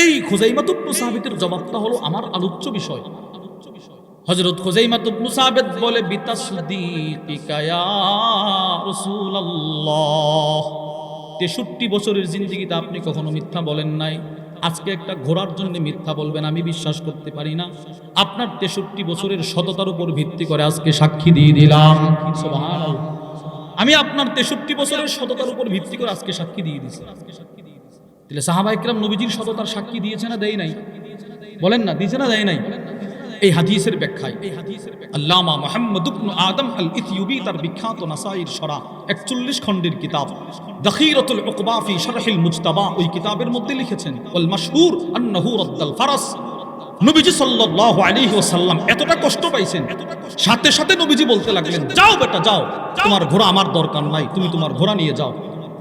Speaker 1: এই খুজাইমা ইবনে সাবিতের জবাবটা হলো আমার আলোচ্য বিষয়। হযরত খুজাইমা ইবনে সাবিত বলে বিতাসদীকিকা ইয়া রাসূলুল্লাহ, 63 বছরের জিন্দেগিতে আপনি কখনো মিথ্যা বলেন নাই, আজকে একটা ঘোড়ার জন্য মিথ্যা বলবেন আমি বিশ্বাস করতে পারি না। আপনার 63 বছরের সততার উপর ভিত্তি করে আজকে সাক্ষী দিয়ে দিলাম। সুবহানাল্লাহ। আমি আপনার 63 বছরের সততার উপর ভিত্তি করে আজকে সাক্ষী দিয়ে দিছি। তাহলে সাহাবা ইকরাম নবীজির সততার সাক্ষী দিয়েছে না দেয় নাই? বলেন না, দিয়েছে না দেয় নাই? এই হাদিসের ব্যাখ্যায় আল্লামা মুহাম্মদ ইবনে আদম আল ইথিউবি তার বিখ্যাত নাসাইর শরা 41 খণ্ডের কিতাব দাখিরাতুল উকবা ফি শারহিল মুজতাবা ওই কিতাবের মধ্যে লিখেছেন ওয়াল মাশহুর আন্নাহু রাদ্দাল ফারাস। নবীজি সাল্লাল্লাহু আলাইহি ওয়াসাল্লাম এতটা কষ্ট পাইছেন, সাথে সাথে নবীজি বলতে লাগলেন, যাও বেটা যাও, তোমার ঘোড়া আমার দরকার নাই, তুমি তোমার ঘোড়া নিয়ে যাও।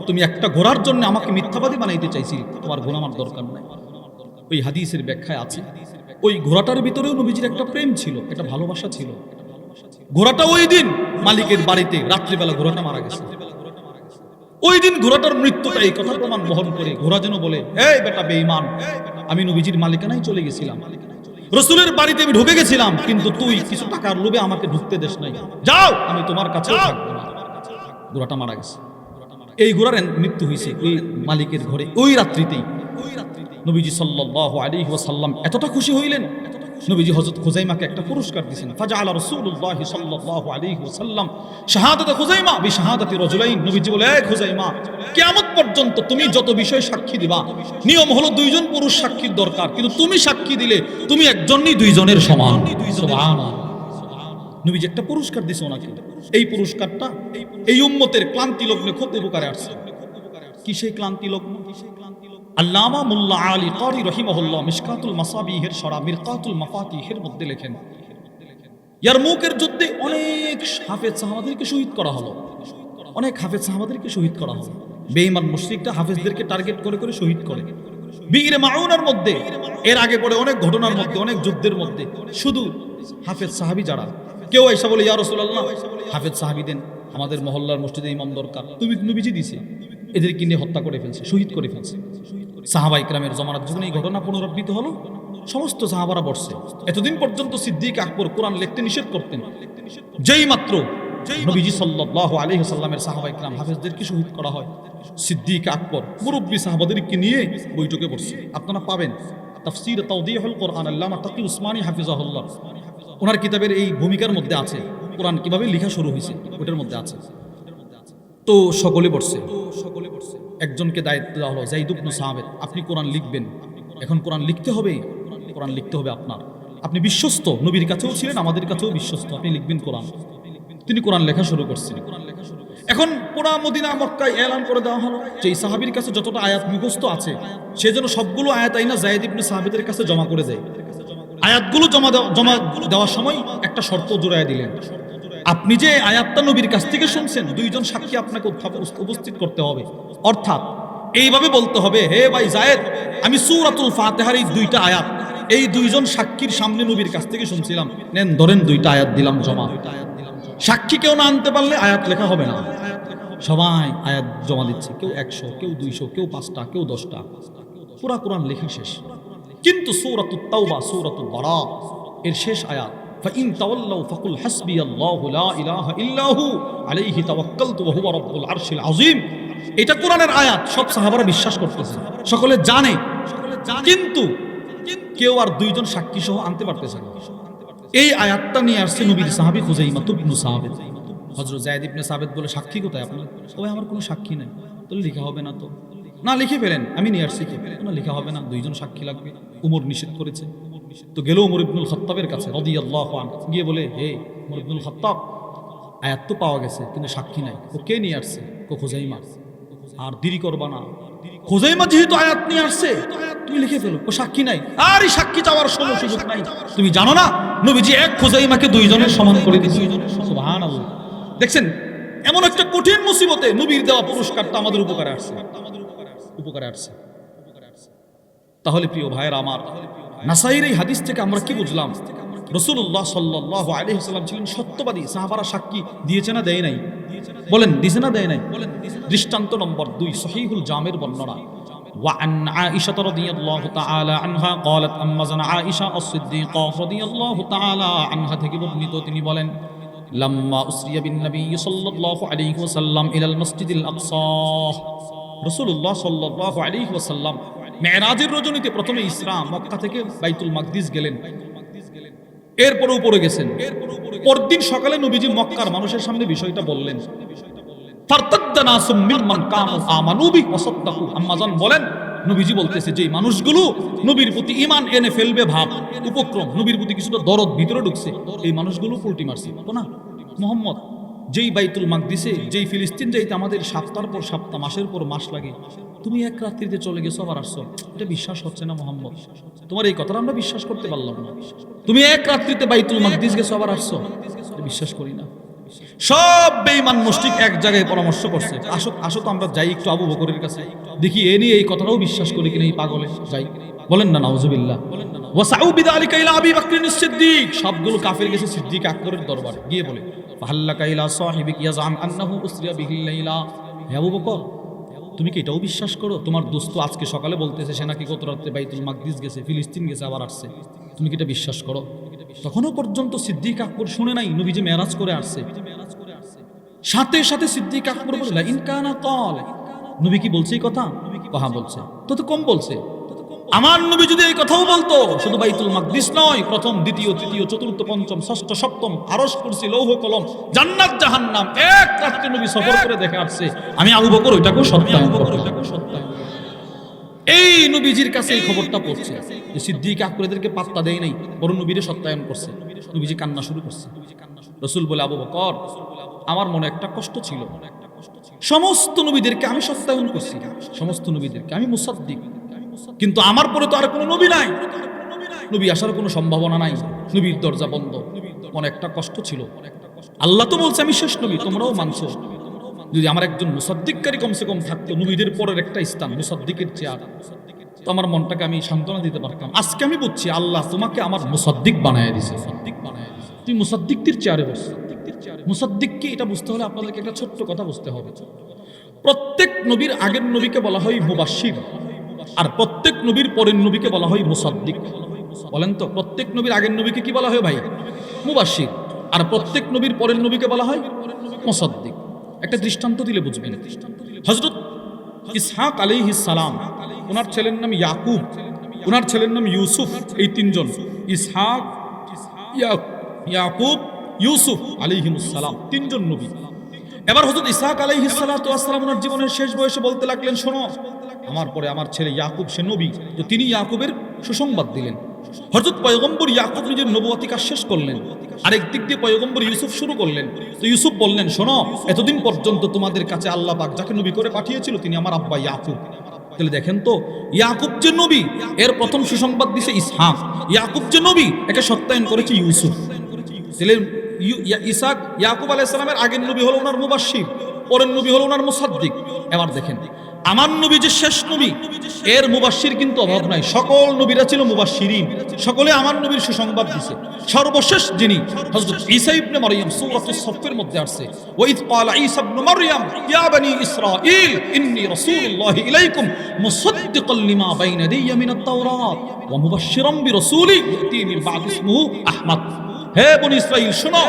Speaker 1: তুমি একটা ঘোড়ার জন্য আমাকে মিথ্যাবাদী বানাইতে চাইছিলে, তোমার ঘোড়া আমার দরকার নাই। ওই হাদিসের ব্যাখ্যায় আছে ওই ঘোড়াটার ভিতরেও নবীজির একটা প্রেম ছিল, একটা ভালোবাসা ছিল। ঘোড়াটা ওই দিন মালিকের বাড়িতে রাত্রিবেলা ঘোড়াটা মারা গেছে। ওই দিন ঘোড়াটার মৃত্যুটা এই কথা প্রমাণ বহন করে ঘোড়া যেন বলে, হে বেটা বেঈমান, আমি নবীজির মালিকানায় চলে গেছিলাম, রাসূলের বাড়িতে আমি ঢুকে গেছিলাম, কিন্তু তুই কিছু টাকার লোভে আমাকে ঢুকতে দেশ নাই, যাও, আমি তোমার কাছেও থাকবো না। ঘোড়াটা মারা গেছে। এই ঘোড়ার মৃত্যু হয়েছে ওই মালিকের ঘরে ওই রাত্রিতেই। নবীজি সাল্লাল্লাহু আলাইহি ওয়াসাল্লাম এতটা খুশি হইলেন, নবীজি হযরত খুজাইমাকে একটা পুরস্কার দিয়েছেন। ফাজআলা রাসূলুল্লাহ সাল্লাল্লাহু আলাইহি ওয়াসাল্লাম শাহাদাত খুজাইমা বিশাহাদাতি রাজুলাইন। নবীজি বলে, এই খুজাইমা, কিয়ামত পর্যন্ত তুমি যত বিষয় সাক্ষী দিবা, নিয়ম হলো দুইজন পুরুষ সাক্ষীর দরকার, কিন্তু তুমি সাক্ষী দিলে তুমি একজনই দুইজনের সমান। সুবহানাল্লাহ। নবীজি একটা পুরস্কার দিয়েছে ওনাকে। এই পুরস্কারটা এই উম্মতের ক্লান্তি লগ্নে খুব উপকারে আসছে। কি সেই ক্লান্তি লগ্ন? আল্লামা মুল্লা আলী কারি রহিমাহুল্লাহ মিশকাতুল মাসাবিহের শরা মিরকাতুল মাফাতিহের মধ্যে লেখেন, ইয়ারমুকের যুদ্ধে অনেক হাফেজ সাহাবাদেরকে শহীদ করা হলো, অনেক হাফেজ সাহাবাদেরকে শহীদ করা হলো। বেঈমান মুশরিকরা হাফেজদেরকে টার্গেট করে করে শহীদ করে। বিরে মাউনার মধ্যে এর আগে পরে অনেক ঘটনার মধ্যে, অনেক যুদ্ধের মধ্যে শুধু হাফেজ সাহাবী যারা, কেউ এসে বলে, ইয়া রাসূলুল্লাহ, হাফেজ সাহাবী দেন, আমাদের মহল্লার মসজিদে ইমাম দরকার। তুমি নবীজি দিছে, এদেরকে নিয়ে হত্যা করে ফেলছে, শহীদ করে ফেলছে। সাহাবা ইকরামের জমানাত যখন এই ঘটনা পুনরাবৃত্ত হলো, সমস্ত সাহাবারা বসছে। এতদিন পর্যন্ত সিদ্দিক আকবর কোরআন লিখতে নিষেধ করতেন, যেই মাত্র নবীজি সাল্লাল্লাহু আলাইহি ওয়াসাল্লামের সাহাবা ইকরাম হাফেজদেরকে শহীদ করা হয়, সিদ্দিক আকবর মুরব্বী সাহাবাদেরকে নিয়ে বৈঠকে বসছে। আপনারা পাবেন তাফসীর তাওদীহুল কোরআন আল্লামা তাকি উসমানী হাফিজাহুল্লাহ, ওনার কিতাবের এই ভূমিকার মধ্যে আছে, কোরআন কিভাবে লেখা শুরু হয়েছে ওটার মধ্যে আছে। তো সকলে বসছে, একজনকে দায়িত্ব দেওয়া হলো, যায়েদ ইবনে সাবিত, আপনি কোরআন লিখবেন। এখন কোরআন লিখতে হবে, কোরআন লিখতে হবে আপনার, আপনি বিশ্বস্ত, নবীর কাছেও ছিলেন, আমাদের কাছেও বিশ্বস্ত, আপনি লিখবেন কোরআন। তিনি কোরআন লেখা শুরু করছেন। এখন পুরা মদিনা মক্কায় এলান করে দেওয়া হলো যে এই সাহাবীর কাছে যতটা আয়াত মুখস্থ আছে সে যেন সবগুলো আয়াত আইনা যায়েদ ইবনে সাবিতের কাছে জমা করে দেয়। আয়াতগুলো জমা দেওয়ার সময় একটা শর্ত জোড়ায় দিলেন, আপনি যে আয়াতটা নবীর কাছ থেকে শুনছেন, দুইজন সাক্ষী আপনাকে উপস্থিত করতে হবে। অর্থাৎ এইভাবে বলতে হবে, হে ভাই যায়েদ, আমি সূরাতুল ফাতিহার এই দুইটা আয়াত এই দুইজন সাক্ষীর সামনে নবীর কাছ থেকে শুনছিলাম, নেন ধরেন দুইটা আয়াত দিলাম জমা। সাক্ষী কেউ না আনতে পারলে আয়াত লেখা হবে না। সবাই আয়াত জমা দিচ্ছে, কেউ 100, কেউ 200, কেউ 5টা, কেউ 10টা, পুরা কোরআন লেখা শেষ। কিন্তু সূরাতুত তাওবা, সূরাতুল বারা এর শেষ আয়াত, ফাইন তাওয়াল্লাউ ফাকুল হাসবিয়াল্লাহু লা ইলাহা ইল্লা হু আলাইহি তাওয়াক্কালতু ওয়া হুয়া রাব্বুল আরশিল আযীম। এটা কোরআনের আয়াত, সব সাহাবারা বিশ্বাস করতেছে, সকলে জানে, কিন্তু কেউ আর দুইজন সাক্ষী সহ আনতে পারতেছে না। এই আয়াতটা নিয়ে আসছে নবীর সাহাবী খুজাইমা ইবনে সাবিত। হযরত যায়েদ ইবনে সাবিত বলে, সাক্ষী কোথায় আপনার? ওই আমার কোনো সাক্ষী নাই। তো লেখা হবে না? তো না, লিখে ফেলেন, আমি নিয়ে আসছি। না, লেখা হবে না, দুইজন সাক্ষী লাগবে, উমর নিষেধ করেছে। তো গেল উমর ইবনুল খাত্তাবের কাছে রাদিয়াল্লাহু আনহু, গিয়ে বলে, হে উমর ইবনুল খাত্তাব, আয়াত তো পাওয়া গেছে কিন্তু সাক্ষী নাই। ও কে নিয়ে আসছে? ও খুজাইমা। আর দেরি করবা না, খুজাইমা যেহেতু আয়াত নিয়ে আসছে তুমি লিখে ফেলো, ও সাক্ষী নাই। আর এই সাক্ষী চাওয়ার সুযোগ নাই। তুমি জানো না নবীজি এক খুজাইমাকে দুইজনের সমান করে দিয়েছে। সুবহানাল্লাহ। দেখছেন, এমন একটা কঠিন মুসিবতে নবীর দেওয়া পুরস্কারটা আমাদের উপকারে আসছে, উপকারে আসছে। তাহলে প্রিয় ভাইয়েরা আমার, নাসাইর এই হাদিস থেকে আমরা কি বুঝলাম? রাসূলুল্লাহ সাল্লাল্লাহু আলাইহি ওয়াসাল্লাম ছিলেন সত্যবাদী। সাহাবারা সাক্ষী দিয়েছে না দেয় নাই? বলেন, দিয়েছে না দেয় নাই? দৃষ্টান্ত নম্বর 2, সহিহুল জামের বর্ণনা। وعن عائشة رضي الله تعالى عنها قالت أما زنا عائشة الصديقة رضي الله تعالى عنها থেকে বর্ণিত, তিনি বলেন, لما أسري بالنبي صلى الله عليه وسلم إلى المسجد الأقصى, রাসূলুল্লাহ সাল্লাল্লাহু আলাইহি ওয়াসাল্লাম মেরাজের রজনীতে প্রথমে ইসরা, মক্কা থেকে বাইতুল মাকদিস গেলেন, এরপরে উপরে গেছেন। পরদিন সকালে নবীজি মক্কার মানুষের সামনে বিষয়টা বললেন। ফারতাদ্দা নাসুম মিম্মান কানু আমানু বি ওয়া সাদ্দাকু। আম্মাজান বলেন, নবীজি বলতেছে যে মানুষগুলো নবীর প্রতি ঈমান এনে ফেলবে ভাব, উপক্রম, নবীর প্রতি কিছুটা দরদ ভিতরে ঢুকছে, এই মানুষগুলো উল্টি মারছে। তো না, মুহাম্মদ যেই বাইতুল মাকদিসে, যেই ফিলিস্তিন যাইতে আমাদের সপ্তাহের পর সপ্তাহ, মাসের পর মাস লাগে, তুমি এক রাত্রিতে চলে গেছো আবার আসছো, এটা বিশ্বাস হচ্ছে না মুহাম্মদ। তোমার এই কথাটা আমরা বিশ্বাস করতে পারলাম না। তুমি এক রাত্রিতে বাইতুল মাকদিস গেছো আবার আসছো, এটা বিশ্বাস করি না। সব বেঈমান মুশরিক এক জায়গায় পরামর্শ করছে, আসো আসো তো আমরা যাই একটু আবু বকরের কাছে, দেখি এ নিয়ে এই কথাটাও বিশ্বাস করি কিনা, এই পাগলে যাই। বলেন না নাউজুবিল্লাহ। ওয়াসাউ বিযালিকা ইলা আবি বকর সিদ্দিক। সবগুলো কাফের গেছে সিদ্দিক আকবরের দরবারে, গিয়ে বলে ফাহাল্লাকা ইলা সাহিবিক ইয়াজাম আন্নাহু উসরিয়া বিহিল লাইলা। হে আবু বকর, তুমি কি এটাও বিশ্বাস করো তোমার দোস্ত আজকে সকালে বলতেছে সে নাকি গত রাতে বাইতুল মাকদিস গেছে, ফিলিস্তিন গেছে, আবার আসছে, তুমি কি এটা বিশ্বাস করো? তখনও পর্যন্ত সিদ্দিক আকবর শুনে নাই নবীজি মেরাজ করে আসছে। সাথে সাথে সিদ্দিক আকবর বললেন ইনকানা কল, নবী কি বলছে এই কথা? হ্যাঁ বলছে। তো কম বলছে, আমার নবী যদি এই কথাও বলতো, শুধু বাইতুল মাকদিস নয়, প্রথম, দ্বিতীয়, তৃতীয়, চতুর্থ, পঞ্চম, ষষ্ঠ, সপ্তম, আরশ, কুরসি, লৌহ কলম, জান্নাত জাহান্নাম এক রাত্রে নবী সফর করে দেখে আসছে, আমি আবু বকর ওইটাকেও সত্যায়ন করব। এই নবীজির কাছে এই খবরটা পড়ছে যে সিদ্দিক আকবর এদেরকে পাত্তা দেয় নাই, বরং নবীরে সত্যায়ন করছে। নবীজি কান্না শুরু করছে। রাসূল বলে, আবু বকর, আমার মনে একটা কষ্ট ছিল, সমস্ত নবীদেরকে আমি সত্যায়ন করছি, সমস্ত নবীদেরকে আমি মুসাদ্দিক, কিন্তু আমার পরে তো আর কোনো নবী নাই, নবী আসার কোনো সম্ভাবনা নাই, নবীর দরজা বন্ধ, মনে একটা কষ্ট ছিল। আল্লাহ তো বলছে আমি শেষ নবী, তোমরাও মানছো, যদি আমার একজন মুসাদ্দিককারী কমসে কম থাকতো, নবীদের পরের একটা স্থান, মুসাদ্দিকের চেয়ার, তো আমার মনটাকে আমি সান্ত্বনা দিতে পারতাম। আজকে আমি বুঝছি আল্লাহ তোমাকে আমার মুসাদ্দিক বানায় দিয়েছে, তুই মুসাদ্দিকদের চেয়ারে বসে। মুসাদ্দিক কি এটা বুঝতে হলে আপনাদেরকে একটা ছোট্ট কথা বুঝতে হবে। প্রত্যেক নবীর আগের নবীকে বলা হয় মুবাশশির, আর প্রত্যেক নবীর পরের নবীকে বলা হয় মুসাদ্দিক। বলেন তো, প্রত্যেক নবীর আগের নবীকে কি বলা হয় ভাই? মুবাশশির। আর প্রত্যেক নবীর পরের নবীকে বলা হয় মুসাদ্দিক। একটা দৃষ্টান্ত দিলে বুঝবেন। হযরত ইসহাক আলাইহিস সালাম, ওনার ছেলের নাম ইয়াকুব, ওনার ছেলের নাম ইউসুফ, এই তিনজন, ইসহাক, ইয়াকুব, ইউসুফ আলাইহিমুস সালাম, তিনজন নবী। এবার হযরত ইসহাক আলাইহিস সালাতু ওয়াস সালাম ওনার জীবনের শেষ বয়সে বলতে লাগলেন, শোনো, আমার পরে আমার ছেলে ইয়াকুব সে নবী, তো তিনি ইয়াকুবের সুসংবাদ দিলেন। হযরত পয়গম্বর ইয়াকুব নিজের নবুয়তি কাজ শেষ করলেন, আরেক দিক দিয়ে পয়গম্বর ইউসুফ শুরু করলেন। তো ইউসুফ বললেন, শোনো, এতদিন পর্যন্ত তোমাদের কাছে আল্লাহ পাক যাকে নবী করে পাঠিয়েছিল তিনি আমার আব্বা ইয়াকুব। তাহলে দেখেন তো, ইয়াকুব যে নবী এর প্রথম সুসংবাদ দিছে ইসহাক, ইয়াকুব যে নবী একে সত্যায়ন করেছে ইউসুফ। তাহলে ইসহাক, ইয়াকুব আলাইহিস সালামের আগের নবী হলো ওনার মুবাশশির, পরের নবী হলো ওনার মুসাদ্দিক। এবার দেখেন, আমার নবী যে শেষ নবী এর মুবাশশির কিন্তু অভাব নাই, সকল নবীরা ছিল মুবাশশিরিন, সকলে আমার নবীর সুসংবাদ দিয়েছে। সর্বশেষ যিনি হযরত ঈসা ইবনে মারইয়াম, সূরাতুস সফের মধ্যে আছে, ওয়া ইয ক্বালা ঈসা ইবনে মারইয়াম ইয়া বনি ইসরাঈল ইন্নী রাসূলুল্লাহি ইলাইকুম মুসাদ্দিকাল লিমা বাইনা ইয়াদিয়া মিনাত তাওরাত ওয়া মুবাশশিরাম বিরাসূলি ইয়াতি মিন বা'দি ইসমুহু আহমদ। হে বনি ইসরাঈল শোনো,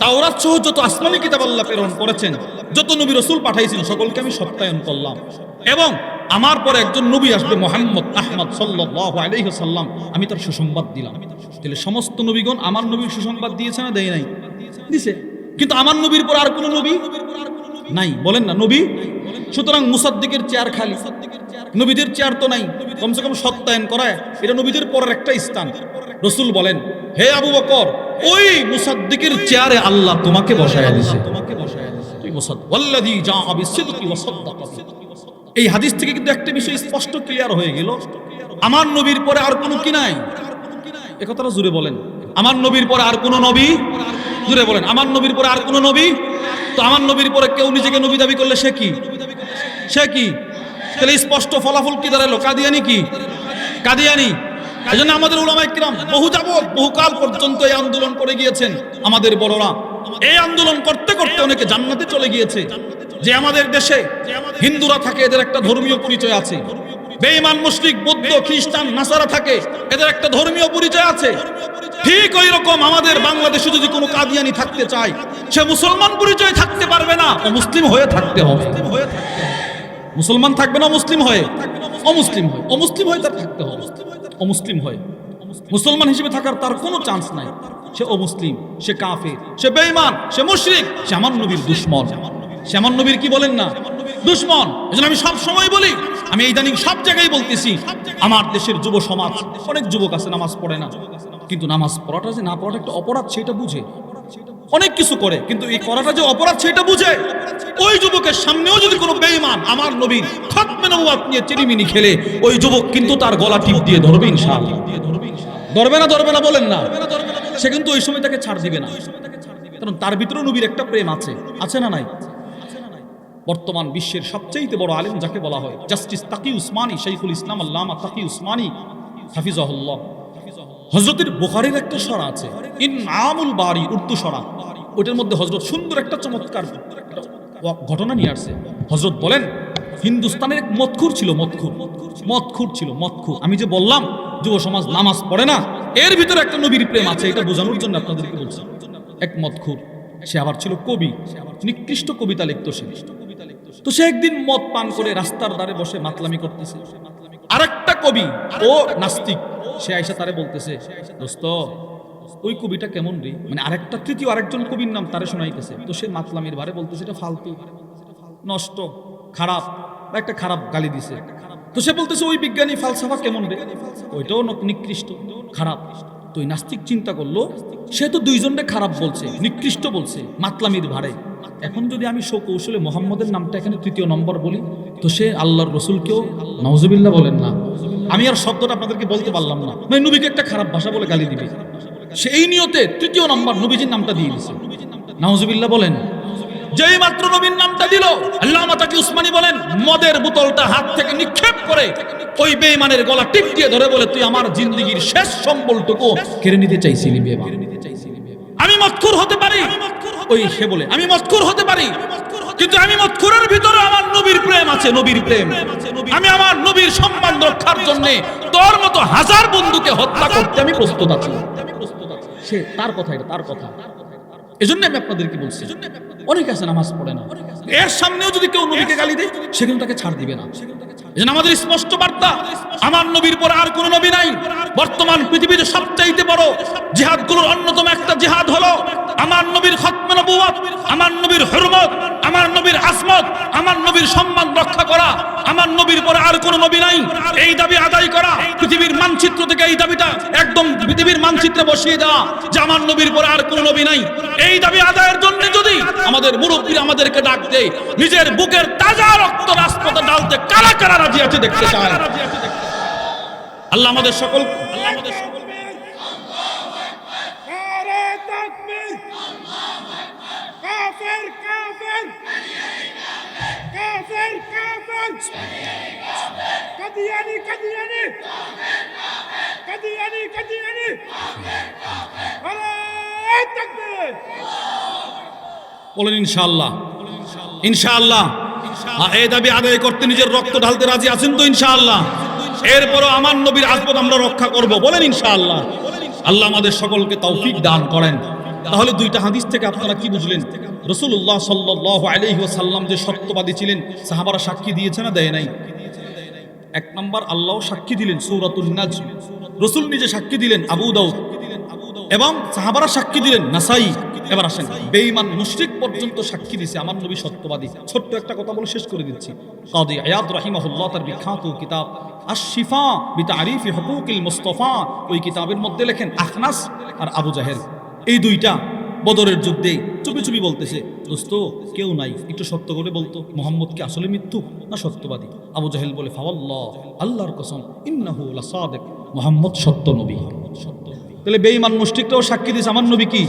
Speaker 1: তাওরাত সহ যত আসমানী কিতাব আল্লাহ প্রেরণ করেছেন, যত নবী রাসূল পাঠাইছেন, সকলকে আমি সত্যায়ন করলাম, এবং আমার পরে একজন নবী আসবে মুহাম্মদ আহমদ সাল্লাল্লাহু আলাইহি ওয়াসাল্লাম, আমি তার সুসংবাদ দিলাম। তাহলে সমস্ত নবীগণ আমার নবীর সুসংবাদ দিয়েছে না দেয় নাই? দিছে। কিন্তু আমার নবীর পর আর কোনো নবী নাই, বলেন না নবী। সুতরাং মুসাদ্দিকের চেয়ার খালি, নবীদের চেয়ার তো নাই, কমসে কম সত্যায়ন করায় এটা নবীদের পরের একটা স্থান। রাসূল বলেন, হে আবু বকর, ওই মুসাদ্দিকের চেয়ারে আল্লাহ তোমাকে বসায়া দিয়েছে, তুই মুসাদ্দিক, ওয়াল্লাযী জাআ বিসিদকি ওয়া সাদ্দাকা। এই হাদিস থেকে কিন্তু একটা বিষয় স্পষ্ট ক্লিয়ার হয়ে গেল, আমার নবীর পরে আর কোনো কি নাই। এ কথাটা জুড়ে বলেন, আমার নবীর পরে আর কোনো নবী, জুড়ে বলেন, আমার নবীর পরে আর কোনো নবী। তো আমার নবীর পরে কেউ নিজেকে নবী দাবি করলে সে কি? সে কি? তাহলে স্পষ্ট ফলাফল কি দাঁড়ালো? কাদিয়ানি কি? কাদিয়ানি। এই জন্য আমাদের উলামায়ে কিরাম বহুকাল পর্যন্ত এই আন্দোলন করে গিয়েছেন। আমাদের বড়রা এই আন্দোলন করতে করতে অনেকে জান্নাতে চলে গিয়েছে। যে আমাদের দেশে হিন্দুরা থাকে, এদের একটা ধর্মীয় পরিচয় আছে, বেঈমান মুশরিক বৌদ্ধ খ্রিস্টান নাসারা থাকে, এদের একটা ধর্মীয় পরিচয় আছে। ঠিক ওই রকম আমাদের বাংলাদেশে যদি কোনো কাদিয়ানি থাকতে চায়, সে মুসলমান পরিচয় থাকতে পারবে না, ও মুসলিম হয়ে থাকতে হবে। মুসলমান থাকবে না মুসলিম হয়ে, অমুসলিম হয়, অমুসলিম হয় তার থাকতে হবে, অমুসলিম হয়, মুসলমান হিসেবে থাকার তার কোনো চান্স নাই। সে অমুসলিম, সে কাফের, সে বেঈমান, সে মুশরিক, সে আমার নবীর দুশমন। সে আমার নবীর কি বলেন না, দুশমন। এজন্য আমি সব সময় বলি, আমি ইদানিং সব জায়গায় বলতেছি, আমার দেশের যুব সমাজ, অনেক যুবক আছে নামাজ পড়ে না, কিন্তু নামাজ পড়াটা যে না পড়াটা একটা অপরাধ সেটা বুঝে, অনেক কিছু করে, কিন্তু এই করাটা যে অপরাধ সেটা বুঝে। ওই যুবকের সামনেও যদি কোনো বেঈমান আমার নবীর খতমে নবুয়ত নিয়ে চিনিমিনি খেলে, ওই যুবক কিন্তু তার গলা টিপ দিয়ে ধরবে ইনশাআল্লাহ। ধরবে না, ধরবে না বলেন না? সে কিন্তু ওই সময় তাকে ছাড় দিবে না, কারণ তার ভিতরে নবীর একটা প্রেম আছে, আছে না নাই? বর্তমান বিশ্বের সবচেয়ে বড় আলেম যাকে বলা হয় জাস্টিস তাকি উসমানী, শাইখুল ইসলাম আল্লামা তাকি উসমানী হাফিজাহুল্লাহ, হযরতের বুখারীর একটা সরা আছে ইনআমুল বারি, উর্দু সরা, ওটার মধ্যে হযরত সুন্দর একটা চমৎকার ঘটনা নিয়ে আসছে। হযরত বলেন, হিন্দুস্তানের এক মদখুর ছিল, মদখুর ছিল, মদখুর। আমি যে বললাম যুব সমাজ নামাজ পড়ে না, এর ভিতরে একটা নবীর প্রেম আছে, এটা বোঝানোর জন্য আপনাদেরকে বলছি। এক মদখুর, সে আবার ছিল কবি, নিকৃষ্ট কবিতা লিখতো সে। তো সে একদিন মদ পান করে রাস্তার ধারে বসে মাতলামি করতেছে। আরেকটা কবি, ও নাস্তিক, সে আইসা তারে বলতেছে, দোস্ত ওই কবিটা কেমন রে, মানে আরেকটা তৃতীয় আরেকজন কবির নাম তারে শোনাইতেছে। তো সে মাতলামির ভারে বলতেছে এটা ফালতু, নষ্ট, খারাপ, বা একটা খারাপ গালি দিছে। তো সে বলতেছে ওই বিজ্ঞানী ফালসাফা কেমন রে, ওইটাও নিকৃষ্ট, খারাপ। তো ওই নাস্তিক চিন্তা করলো, সে তো দুইজনকে খারাপ বলছে, নিকৃষ্ট বলছে মাতলামির ভারে, এখন যদি আমি কৌশলে মোহাম্মদের নামটা এখানে তৃতীয় নম্বর বলি, তো সে আল্লাহর রসুলকেও নাউজুবিল্লাহ বলেন না, আমি আর শব্দটা আপনাদেরকে বলতে পারলাম না, মানে নবীকে একটা খারাপ ভাষা বলে গালি দিবে, সেই নিয়তে তৃতীয় নম্বর নবীজির নামটা দিয়ে দিছে। নাউজুবিল্লাহ বলেন। যেই মাত্র নবীর নামটা দিল, আল্লামা তাকি উসমানী বলেন, মদের বোতলটা হাত থেকে নিক্ষেপ করে ওই বেঈমানের গলা টিপ দিয়ে ধরে বলে, তুই আমার জিন্দেগীর শেষ সম্বলটুকু কেড়ে নিতে চাইছিলি বেঈমান। আমি মদখুর হতে পারি, ওই সে বলে আমি মদখুর হতে পারি, কিন্তু আমি মদখুরের ভিতরে আমার নবীর প্রেম আছে, নবীর প্রেম। আমি আমার নবীর সম্মান রক্ষার জন্য তোর মতো হাজার বন্ধুকে হত্যা করতে আমি প্রস্তুত আছি। সে তার কথা, এটা তার কথা। এজন্য আমি আপনাদেরকে বলছি, অনেকে আছে নামাজ পড়ে না, এর সামনেও যদি কেউ নবীকে গালি দেয়, সে কিন্তু তাকে ছাড় দিবে না। এজন্য আমাদের স্পষ্ট বার্তা, আমার নবীর পরে আর কোন নবী নাই। বর্তমান পৃথিবীতে সবচাইতে বড় জিহাদগুলোর অন্যতম একটা জিহাদ হলো আমার নবীর খতমে নবুয়ত, আমার নবীর হুরমত, আমার নবীর আসমত, আমার নবীর সম্মান রক্ষা করা। আমার নবীর পরে আর কোন নবী নাই, এই দাবি আদায় করা। পৃথিবীর মানচিত্র থেকে এই দাবিটা একদম পৃথিবীর মানচিত্রে বসিয়ে দেওয়া যে আমার নবীর পরে আর কোন নবী নাই। এই দাবি আদায়ের জন্য যদি আমাদের মুরব্বীরা আমাদেরকে ডাক দেয়, নিজের বুকের তাজা রক্ত রাজপথে ডালতে কারা কারা রাজি আছে দেখতে চায়। আল্লাহ আমাদের সকল বলেন ইনশাআল্লাহ, ইনশাআল্লাহ। এই দাবি আদায় করতে নিজের রক্ত ঢালতে রাজি আছেন তো ইনশাআল্লাহ? এরপরও আমার নবীর আজমত আমরা রক্ষা করব, বলেন ইনশাআল্লাহ। আল্লাহ আমাদের সকলকে তৌফিক দান করেন। তাহলে দুইটা হাদিস থেকে আপনারা কি বুঝলেন? রাসূলুল্লাহ সাল্লাল্লাহু আলাইহি ওয়াসাল্লাম যে সত্যবাদী ছিলেন, সাহাবারা সাক্ষী দিয়েছে না দেয় নাই? এক নাম্বার আল্লাহ সাক্ষী দিলেন সূরাতুন নাজম, রাসূল নিজে সাক্ষী দিলেন আবু দাউদ, এবং সাহাবারা সাক্ষী দিলেন নাসাই। এবার আসেন, বেঈমান মুশরিক পর্যন্ত সাক্ষী দিয়েছে আমার নবী সত্যবাদী। ছোট্ট একটা কথা বলে শেষ করে দিচ্ছি। কাদি আয়াদ রাহিমাহুল্লাহ তার বিখ্যাত কিতাব আশ-শিফা বিতারিফি হুকুকিল মুস্তাফা, ওই কিতাবের মধ্যে লেখেন আখনাস আর আবু জাহেল এই দুইটা বদরের যুদ্ধে চুপি চুপি বলতেছে, দোস্ত কেউ নাই, একটু সত্য করে বলতো মুহাম্মদ কি আসলে মিথ্যুক না সত্যবাদী? আবু জাহেল বলে, ফাওয়াল্লাহ, আল্লাহর কসম, ইন্নাহু লাসাদিক, মুহাম্মদ সত্য নবী। তাহলে বেঈমান মুশরিকরাও সাক্ষী দিয়েছে আমার নবী কি?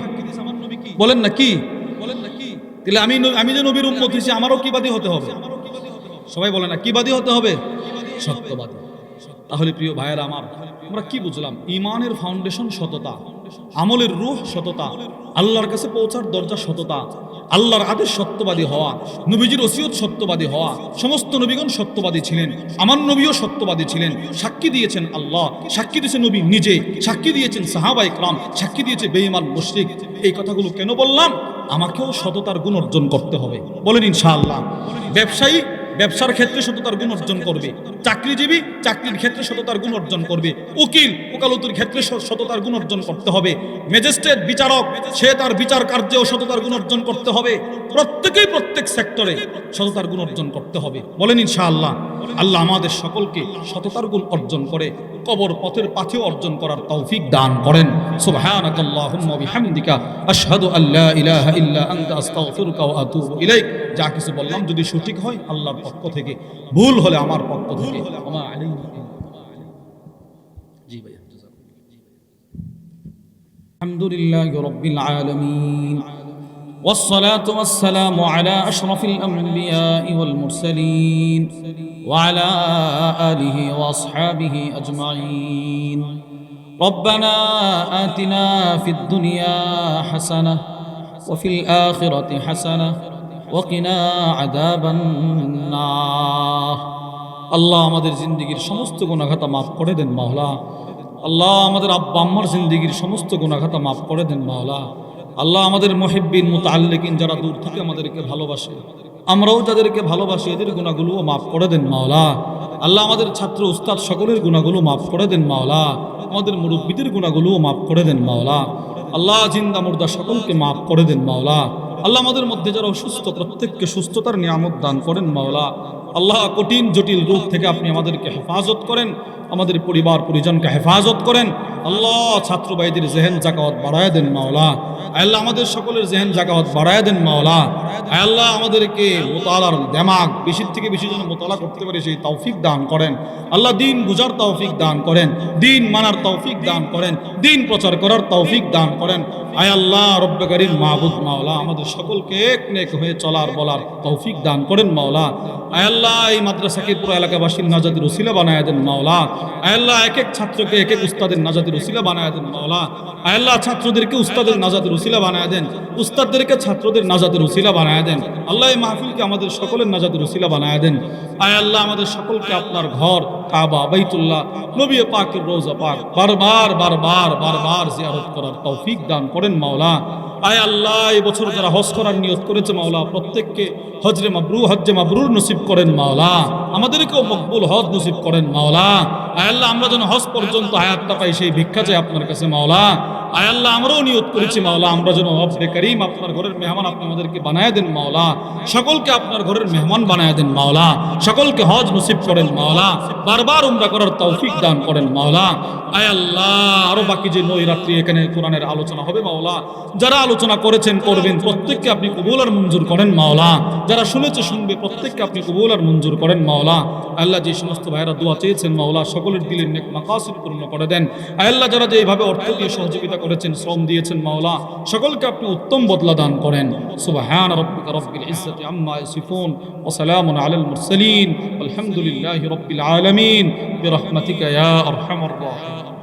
Speaker 1: বলেন না কি? তাহলে আমি যে নবীর উম্মত হইছি, আমারও কি বাদী হতে হবে? সবাই বলে না কি বাদী হতে হবে? সত্যবাদী। তাহলে প্রিয় ভাইয়েরা আমার, আমরা কি বুঝলাম? ঈমানের ফাউন্ডেশন সততা, আমলের রূহ সততা, আল্লাহর কাছে পৌঁছার দরজা সততা, আল্লাহর আদেশ সত্যবাদী হওয়া, নবীজির ওসিয়ত সত্যবাদী হওয়া। সমস্ত নবীগণ সত্যবাদী ছিলেন, আমার নবীও সত্যবাদী ছিলেন। সাক্ষী দিয়েছেন আল্লাহ, সাক্ষী দিয়েছেন নবী নিজে, সাক্ষী দিয়েছেন সাহাবায়ে কেরাম, সাক্ষী দিয়েছে বেঈমান মুশরিক। এই কথাগুলো কেন বললাম? আমাকেও সততার গুণ অর্জন করতে হবে, বলেন ইনশাআল্লাহ। ব্যবসায়ী ব্যবসার ক্ষেত্রে সততার গুণ অর্জন করবে, চাকরিজীবী চাকরির ক্ষেত্রে সততার গুণ অর্জন করবে, উকিল ওকালতির ক্ষেত্রে সততার গুণ অর্জন করতে হবে, ম্যাজিস্ট্রেট বিচারক সে তার বিচার কার্যেও সততার গুণ অর্জন করতে হবে। প্রত্যেকেই প্রত্যেক সেক্টরে সততার গুণ অর্জন করতে হবে। বলেন ইনশাআল্লাহ। আল্লাহ আমাদের সকলকে সততার গুণ অর্জন করে কবর পথের পাথেও অর্জন করার তৌফিক দান করেন। সুবহানাকাল্লাহুম্মা ওয়া বিহামদিকা আশহাদু আল্লা ইলাহা ইল্লা আনতা আস্তাগফিরুকা ওয়া আতুবু ইলাইক। যা কিছু বললাম যদি সঠিক হয় আল্লাহর পক্ষ থেকে, ভুল হলে আমার পক্ষ থেকে। ওমা আলাইনা। জি ভাই, আলহামদুলিল্লাহি রাব্বিল আলামিন والصلاة والسلام على أشرف الأنبياء والمرسلين وعلى آله وأصحابه أجمعين. ربنا آتنا في الدنيا حسنة وفي الآخرة حسنة وقنا عذاب النار. আল্লাহ আমাদের জিন্দেগীর সমস্ত গুনাহ খাতা মাফ করে দেন মাওলা। আল্লাহ আমাদের আব্বা আম্মার জিন্দেগীর সমস্ত গুনাহ খাতা মাফ করে দেন মাওলা। আল্লাহ আমাদের মুহিব্বিন মুতাআল্লিকিন যারা দূর থেকে আমাদেরকে ভালোবাসে, আমরাও যাদেরকে ভালোবাসি, এদের গুনাহগুলোও মাফ করে দেন মাওলা। আল্লাহ আমাদের ছাত্র উস্তাদ সকলের গুনাহগুলো মাফ করে দেন মাওলা। আমাদের মুরব্বিদের গুনাহগুলোও মাফ করে দেন মাওলা। আল্লাহ জিন্দা মুর্দা সকলকে মাফ করে দেন মাওলা। আল্লাহ আমাদের মধ্যে যারা অসুস্থ প্রত্যেককে সুস্থতার নিয়ামত দান করেন মাওলা। আল্লাহ কঠিন জটিল রোগ থেকে আপনি আমাদেরকে হেফাজত করেন, আমাদের পরিবার পরিজনকে হেফাজত করেন। আল্লাহ ছাত্র ভাইদের জেহেন জাকাওয়াত বাড়ায় দেন মাওলা। আল্লাহ আমাদের সকলের জেহেন জাকাওয়াত বাড়ায় দেন মাওলা। আল্লাহ আমাদেরকে মুতালার দিমাগ বেশি থেকে বেশি যেন মুতালা করতে পারে সেই তৌফিক দান করেন। আল্লাহ দিন বুঝার তৌফিক দান করেন, দিন মানার তৌফিক দান করেন, দিন প্রচার করার তৌফিক দান করেন। আয় আল্লাহ রব্বে কারীম মাবুদ মাওলা আমাদের সকলকে এক নেক হয়ে চলার বলার তৌফিক দান করেন মাওলা। আয় আল্লাহ এই মাদ্রাসাকে পুরো এলাকাবাসীর নাজাতের উসিলা বানায় দেন মাওলা। আয় আল্লাহ এক এক ছাত্রকে এক এক উস্তাদের নাজাতের উসিলা বানায় দেন মাওলা। আয় আল্লাহ ছাত্রদেরকে উস্তাদের নাজাতের উসিলা বানায় দেন, উস্তাদদেরকে ছাত্রদের নাজাতের উসিলা বানায় দেন। আল্লাহ এই মাহফিলকে আমাদের সকলের নাজাতের উসিলা বানায় দেন। আয় আল্লাহ আমাদের সকলকে আপনার ঘর কাবা বাইতুল্লাহ নবী পাকের রওজা পাক বারবার বারবার বারবার জিয়ারত করার তৌফিক দান করেন মাওলা। আয় আল্লাহ এই বছর যারা হজ করার নিয়ত করেছে মাওলা প্রত্যেককে হজরে মাবরুর নসিব করেন মাওলা। আমাদেরকেও মকবুল হজ নসিব করেন মাওলা। আয় আল্লাহ আমরা যেন হজ পর্যন্ত হায়াতটা পাই সেই ভিক্ষা চাই আপনার কাছে মাওলা। আয় আল্লাহ আমরাও নিয়ত করেছি মাওলা আমরা যেন রব্বে কারীম আপনার ঘরের মেহমান আপনি আমাদেরকে বানায় দেন মাওলা। সকলকে আপনার ঘরের মেহমান বানায় দেন মাওলা। সকলকে হজ নসিব করেন মাওলা। বারবার উমরা করার তৌফিক দান করেন মাওলা। আয় আল্লাহ আরো বাকি যে নয় রাত্রি এখানে কোরআনের আলোচনা হবে মাওলা, যারা আলোচনা করেছেন করবেন প্রত্যেককে আপনি কবুল আর মঞ্জুর করেন মাওলা। যারা শুনেছে শুনবে প্রত্যেককে আপনি কবুল আর মঞ্জুর করেন মাওলা। আল্লাহ যে সমস্ত ভাইরা দোয়া চেয়েছেন মাওলা সকলের দিলের নেক মাকাসিদ পূর্ণ করে দেন। আল্লাহ যারা যে এইভাবে অর্থ দিয়ে সহযোগিতা করেছেন শ্রম দিয়েছেন মাওলা সকলকে আপনি উত্তম বদলা দান করেন। সুবহান রাব্বিকা রাব্বিল ইজ্জাতি আম্মা ইয়াসিফুন ওয়া সালামুন আলাল মুরসালিন আলহামদুলিল্লাহি রাব্বিল আলামিন বিরহমাতিকা ইয়া আরহামার রাহিমিন।